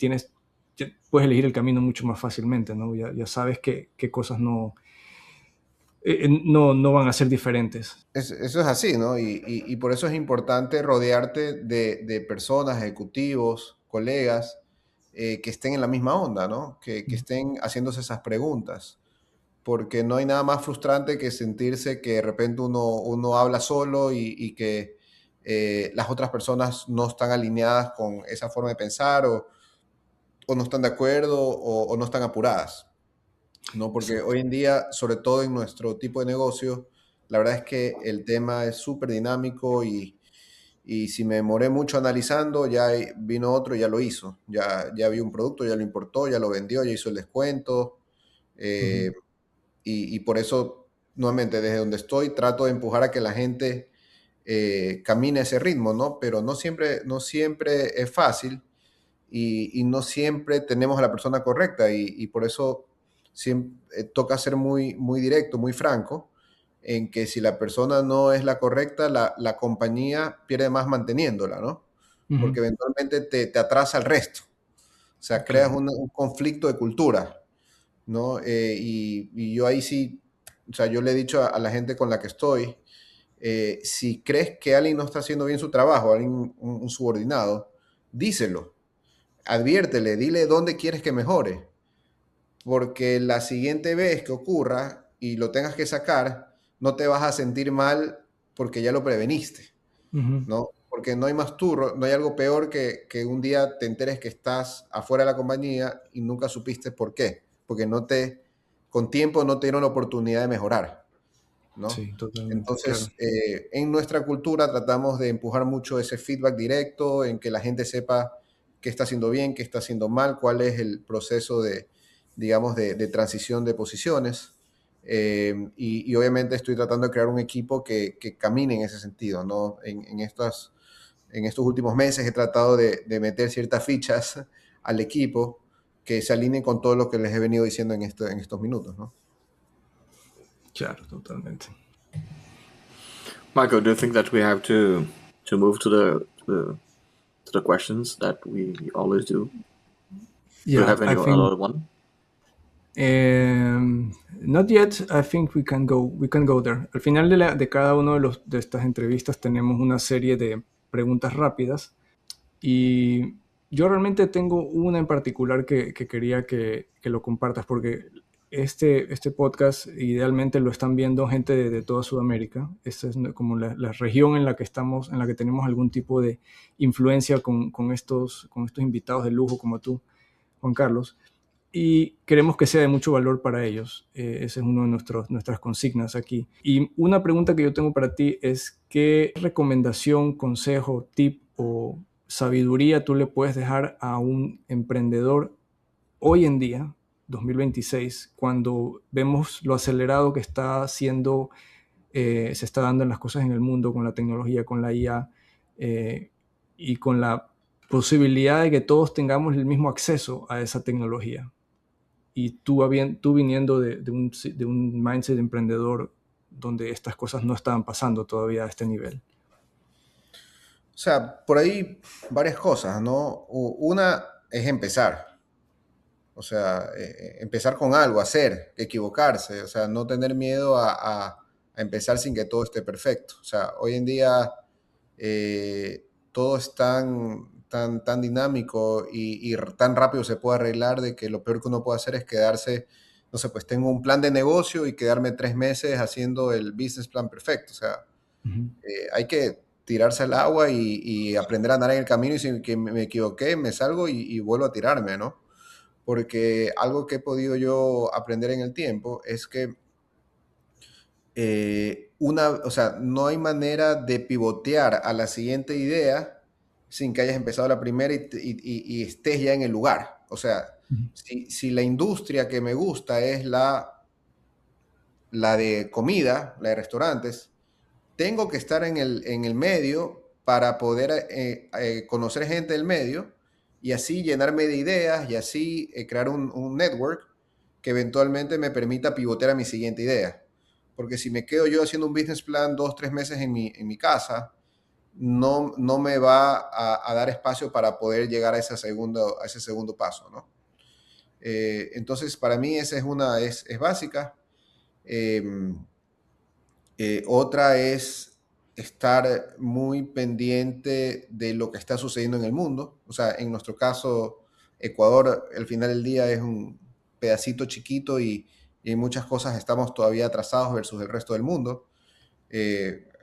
puedes elegir el camino mucho más fácilmente, ¿no? Ya sabes qué cosas no van a ser diferentes. Eso es así, ¿no? Y por eso es importante rodearte de personas, ejecutivos, colegas, que estén en la misma onda, ¿no? Que estén haciéndose esas preguntas. Porque no hay nada más frustrante que sentirse que de repente uno habla solo y que las otras personas no están alineadas con esa forma de pensar o no están de acuerdo o no están apuradas. ¿No? Porque hoy en día, sobre todo en nuestro tipo de negocio, la verdad es que el tema es súper dinámico y si me demoré mucho analizando, ya vino otro y ya lo hizo. Ya vi un producto, ya lo importó, ya lo vendió, ya hizo el descuento. Ujú. eh, y por eso, nuevamente, desde donde estoy, trato de empujar a que la gente camine a ese ritmo, ¿no? Pero no siempre es fácil y no siempre tenemos a la persona correcta y por eso toca ser muy directo, muy franco, en que si la persona no es la correcta, la compañía pierde más manteniéndola, ¿no? Ujú. Porque eventualmente te atrasa el resto. O sea, creas Claro. un conflicto de cultura, ¿no? Y yo ahí sí, o sea, yo le he dicho a la gente con la que estoy, si crees que alguien no está haciendo bien su trabajo, alguien, un subordinado, díselo, adviértele, dile dónde quieres que mejore, porque la siguiente vez que ocurra y lo tengas que sacar, no te vas a sentir mal porque ya lo preveniste, Ujú. ¿no? Porque no hay más turro, no hay algo peor que un día te enteres que estás afuera de la compañía y nunca supiste por qué, porque con tiempo no te dieron la oportunidad de mejorar, ¿no? Sí, totalmente, claro. Entonces, en nuestra cultura tratamos de empujar mucho ese feedback directo, en que la gente sepa qué está haciendo bien, qué está haciendo mal, cuál es el proceso de, digamos, de transición de posiciones. Y obviamente estoy tratando de crear un equipo que camine en ese sentido, ¿no? En estos últimos meses he tratado de meter ciertas fichas al equipo que se alineen con todo lo que les he venido diciendo en estos minutos, ¿no? Claro, totalmente. Michael, do you think that we have to move to the questions that we always do? Do you Yeah, have any I think other one? not yet. I think we can go there. Al final de cada uno de estas entrevistas tenemos una serie de preguntas rápidas y yo realmente tengo una en particular que quería que lo compartas porque este podcast idealmente lo están viendo gente de toda Sudamérica. Esta es como la región en la que estamos, en la que tenemos algún tipo de influencia con estos invitados de lujo como tú, Juan Carlos, y queremos que sea de mucho valor para ellos. Esa es una de nuestras consignas aquí. Y una pregunta que yo tengo para ti es: ¿qué recomendación, consejo, tip o sabiduría tú le puedes dejar a un emprendedor hoy en día, 2026, cuando vemos lo acelerado que está haciendo, se está dando en las cosas en el mundo con la tecnología, con la IA, y con la posibilidad de que todos tengamos el mismo acceso a esa tecnología? Y tú viniendo de un mindset de emprendedor donde estas cosas no estaban pasando todavía a este nivel. O sea, por ahí varias cosas, ¿no? Una es empezar, o sea, empezar con algo, hacer, equivocarse, o sea, no tener miedo a empezar sin que todo esté perfecto. O sea, hoy en día todo es tan dinámico y tan rápido se puede arreglar de que lo peor que uno puede hacer es quedarse, no sé, pues tengo un plan de negocio y quedarme 3 meses haciendo el business plan perfecto. O sea, Ujú. hay que tirarse al agua y aprender a nadar en el camino y si que me equivoqué, me salgo y vuelvo a tirarme, ¿no? Porque algo que he podido yo aprender en el tiempo es que o sea, no hay manera de pivotear a la siguiente idea sin que hayas empezado la primera y estés ya en el lugar. O sea, Ujú. si la industria que me gusta es la de comida, la de restaurantes, tengo que estar en el medio para poder conocer gente del medio y así llenarme de ideas y así crear un network que eventualmente me permita pivotear a mi siguiente idea. Porque si me quedo yo haciendo un business plan 2, 3 meses en mi casa, no me va a dar espacio para poder llegar a ese segundo paso, ¿no? Entonces, para mí esa es básica. Eh, Otra es estar muy pendiente de lo que está sucediendo en el mundo. O sea, en nuestro caso, Ecuador, al final del día, es un pedacito chiquito y en muchas cosas estamos todavía atrasados versus el resto del mundo.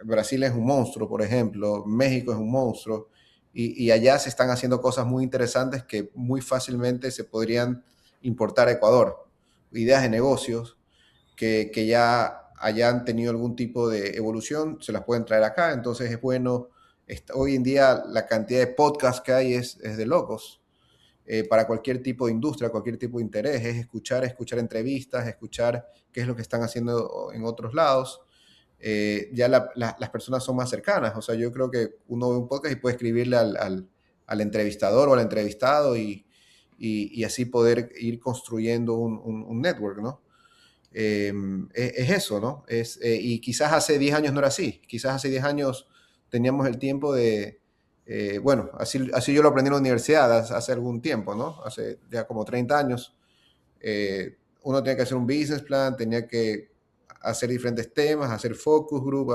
Brasil es un monstruo, por ejemplo, México es un monstruo, y allá se están haciendo cosas muy interesantes que muy fácilmente se podrían importar a Ecuador. Ideas de negocios que ya hayan tenido algún tipo de evolución, se las pueden traer acá. Entonces es bueno, hoy en día la cantidad de podcasts que hay es de locos. Para cualquier tipo de industria, cualquier tipo de interés, es escuchar entrevistas, escuchar qué es lo que están haciendo en otros lados. Ya las personas son más cercanas, o sea, yo creo que uno ve un podcast y puede escribirle al entrevistador o al entrevistado y así poder ir construyendo un network, ¿no? Es eso, ¿no? Y quizás hace 10 años no era así. Quizás hace 10 años teníamos el tiempo de, bueno, así yo lo aprendí en la universidad hace algún tiempo, ¿no? Hace ya como 30 años. Uno tenía que hacer un business plan, tenía que hacer diferentes temas, hacer focus group.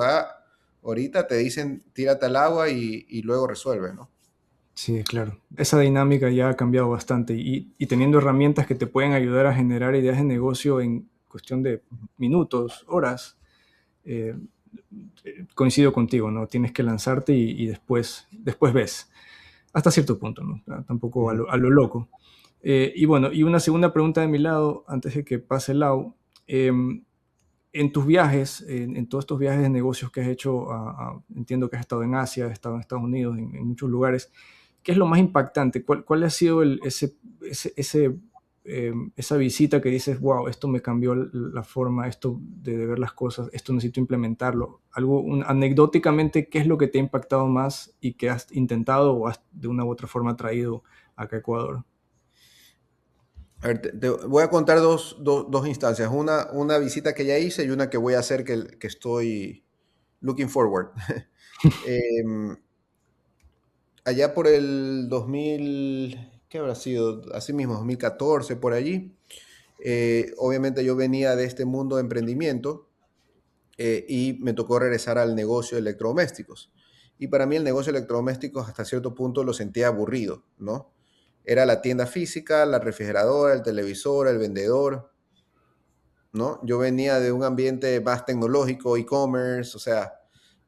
Ahorita te dicen tírate al agua y luego resuelve, ¿no? Sí, claro. Esa dinámica ya ha cambiado bastante y teniendo herramientas que te pueden ayudar a generar ideas de negocio en cuestión de minutos, horas, eh, coincido contigo, ¿no? Tienes que lanzarte y después ves, hasta cierto punto, ¿no? Tampoco a lo loco. Y bueno, y una segunda pregunta de mi lado, antes de que pase Lau. En tus viajes, en todos estos viajes de negocios que has hecho, entiendo que has estado en Asia, has estado en Estados Unidos, en muchos lugares, ¿qué es lo más impactante? ¿Cuál ha sido esa visita que dices, wow, esto me cambió la forma, esto de ver las cosas, esto necesito implementarlo? Anecdóticamente, ¿qué es lo que te ha impactado más y que has intentado o has de una u otra forma traído acá a Ecuador? A ver, te voy a contar dos instancias. Una visita que ya hice y una que voy a hacer que estoy looking forward. Em, Allá por el 2000, ¿qué habrá sido? Así mismo, 2014, por allí. Obviamente yo venía de este mundo de emprendimiento y me tocó regresar al negocio de electrodomésticos. Y para mí el negocio de electrodomésticos hasta cierto punto lo sentía aburrido, ¿no? Era la tienda física, la refrigeradora, el televisor, el vendedor, ¿no? Yo venía de un ambiente más tecnológico, e-commerce, o sea,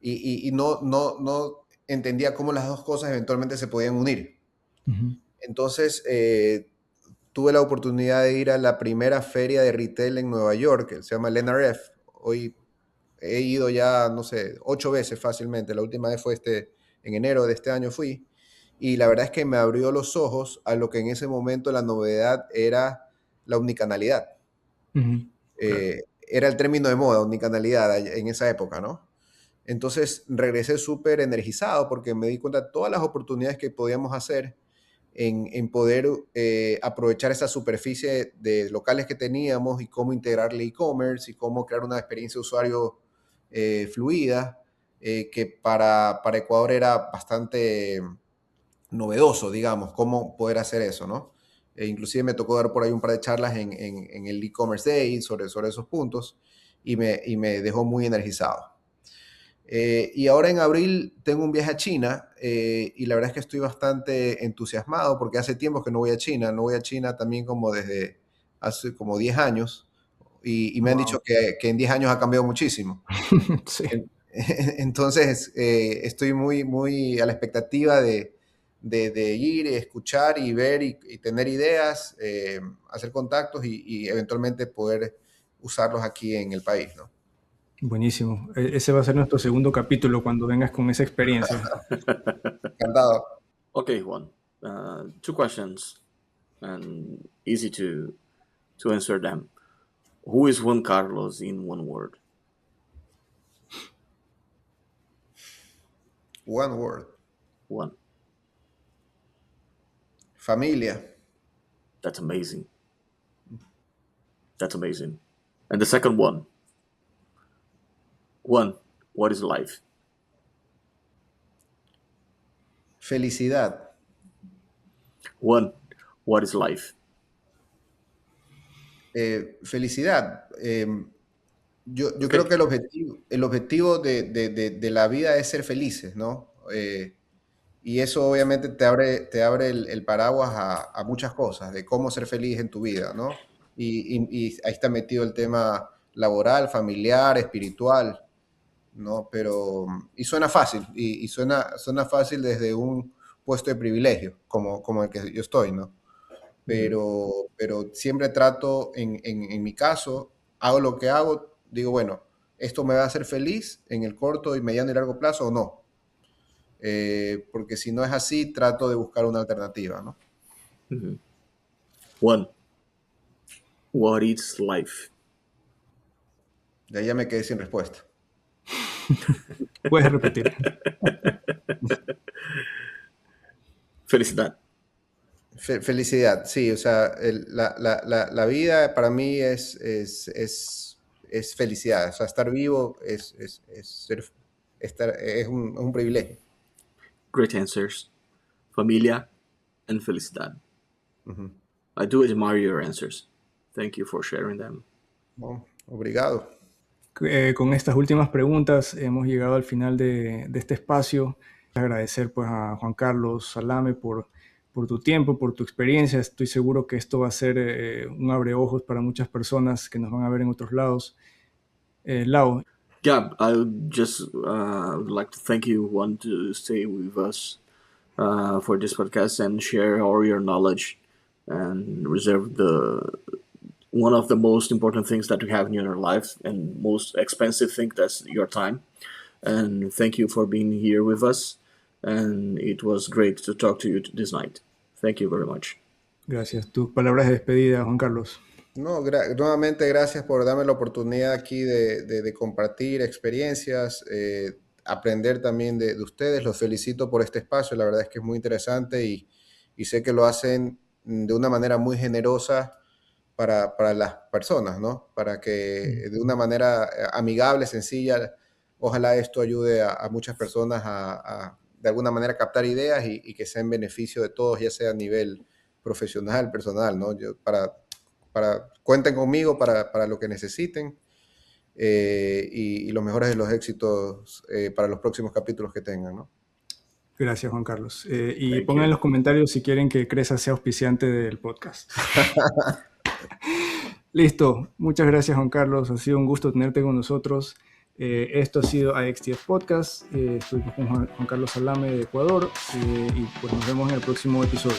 y no entendía cómo las dos cosas eventualmente se podían unir. Ujú. Entonces, tuve la oportunidad de ir a la primera feria de retail en Nueva York, que se llama el NRF. Hoy he ido ya, no sé, 8 veces fácilmente. La última vez fue en enero de este año fui. Y la verdad es que me abrió los ojos a lo que en ese momento la novedad era la omnicanalidad. Ujú. Claro. Era el término de moda, omnicanalidad, en esa época, ¿no? Entonces regresé súper energizado porque me di cuenta de todas las oportunidades que podíamos hacer en poder aprovechar esa superficie de locales que teníamos y cómo integrarle e-commerce y cómo crear una experiencia de usuario fluida, que para Ecuador era bastante novedoso, digamos, cómo poder hacer eso, ¿no? Inclusive me tocó dar por ahí un par de charlas en el e-commerce day sobre esos puntos y me dejó muy energizado. Y ahora en abril tengo un viaje a China y la verdad es que estoy bastante entusiasmado porque hace tiempo que no voy a China. No voy a China también como desde hace como 10 años y me han Wow. dicho que en 10 años ha cambiado muchísimo. Sí. Entonces estoy muy a la expectativa de ir, escuchar y ver y tener ideas, hacer contactos y eventualmente poder usarlos aquí en el país, ¿no? Buenísimo. Ese va a ser nuestro segundo capítulo cuando vengas con esa experiencia. Encantado. Okay, Juan. Two questions, and easy to answer them. Who is Juan Carlos in one word? One word. One. Familia. That's amazing. That's amazing. And the second one. One. What is life? Felicidad. One. What is life? Felicidad. Yo Okay. creo que el objetivo de la vida es ser felices, ¿no? Y eso obviamente te abre el paraguas a muchas cosas, de cómo ser feliz en tu vida, ¿no? Y ahí está metido el tema laboral, familiar, espiritual, ¿no? Y suena fácil, y suena fácil desde un puesto de privilegio, como el que yo estoy, ¿no? Pero siempre trato, en mi caso, hago lo que hago, digo, bueno, ¿esto me va a hacer feliz en el corto y mediano y largo plazo o no? Porque si no es así, trato de buscar una alternativa, ¿no? Mm-hmm. One. What is life? De ahí ya me quedé sin respuesta. Puedes repetir. Felicidad. Felicidad, sí, o sea, la vida para mí es felicidad, o sea, estar vivo es un privilegio. Great answers. Familia and felicidad. Ujú. I do admire your answers. Thank you for sharing them. Bueno, obrigado. Con estas últimas preguntas hemos llegado al final de este espacio. Agradecer pues a Juan Carlos Salame por tu tiempo, por tu experiencia. Estoy seguro que esto va a ser un abreojos para muchas personas que nos van a ver en otros lados. Lau. Yeah, I would just would like to thank you, Juan, to stay with us for this podcast and share all your knowledge and reserve the one of the most important things that you have in your life and most expensive thing, that's your time. And thank you for being here with us. And it was great to talk to you this night. Thank you very much. Gracias. Tus palabras de despedida, Juan Carlos. No, nuevamente gracias por darme la oportunidad aquí de compartir experiencias, aprender también de ustedes. Los felicito por este espacio, la verdad es que es muy interesante y sé que lo hacen de una manera muy generosa para las personas, ¿no? Para que de una manera amigable, sencilla, ojalá esto ayude a muchas personas de alguna manera captar ideas y que sea en beneficio de todos, ya sea a nivel profesional, personal, ¿no? Cuenten conmigo para lo que necesiten y los mejores de los éxitos para los próximos capítulos que tengan, ¿no? Gracias, Juan Carlos. Y Thank pongan you. en los comentarios si quieren que Cresa sea auspiciante del podcast. Listo. Muchas gracias, Juan Carlos. Ha sido un gusto tenerte con nosotros. Esto ha sido AXTF Podcast. Estoy con Juan Carlos Salame de Ecuador y pues nos vemos en el próximo episodio.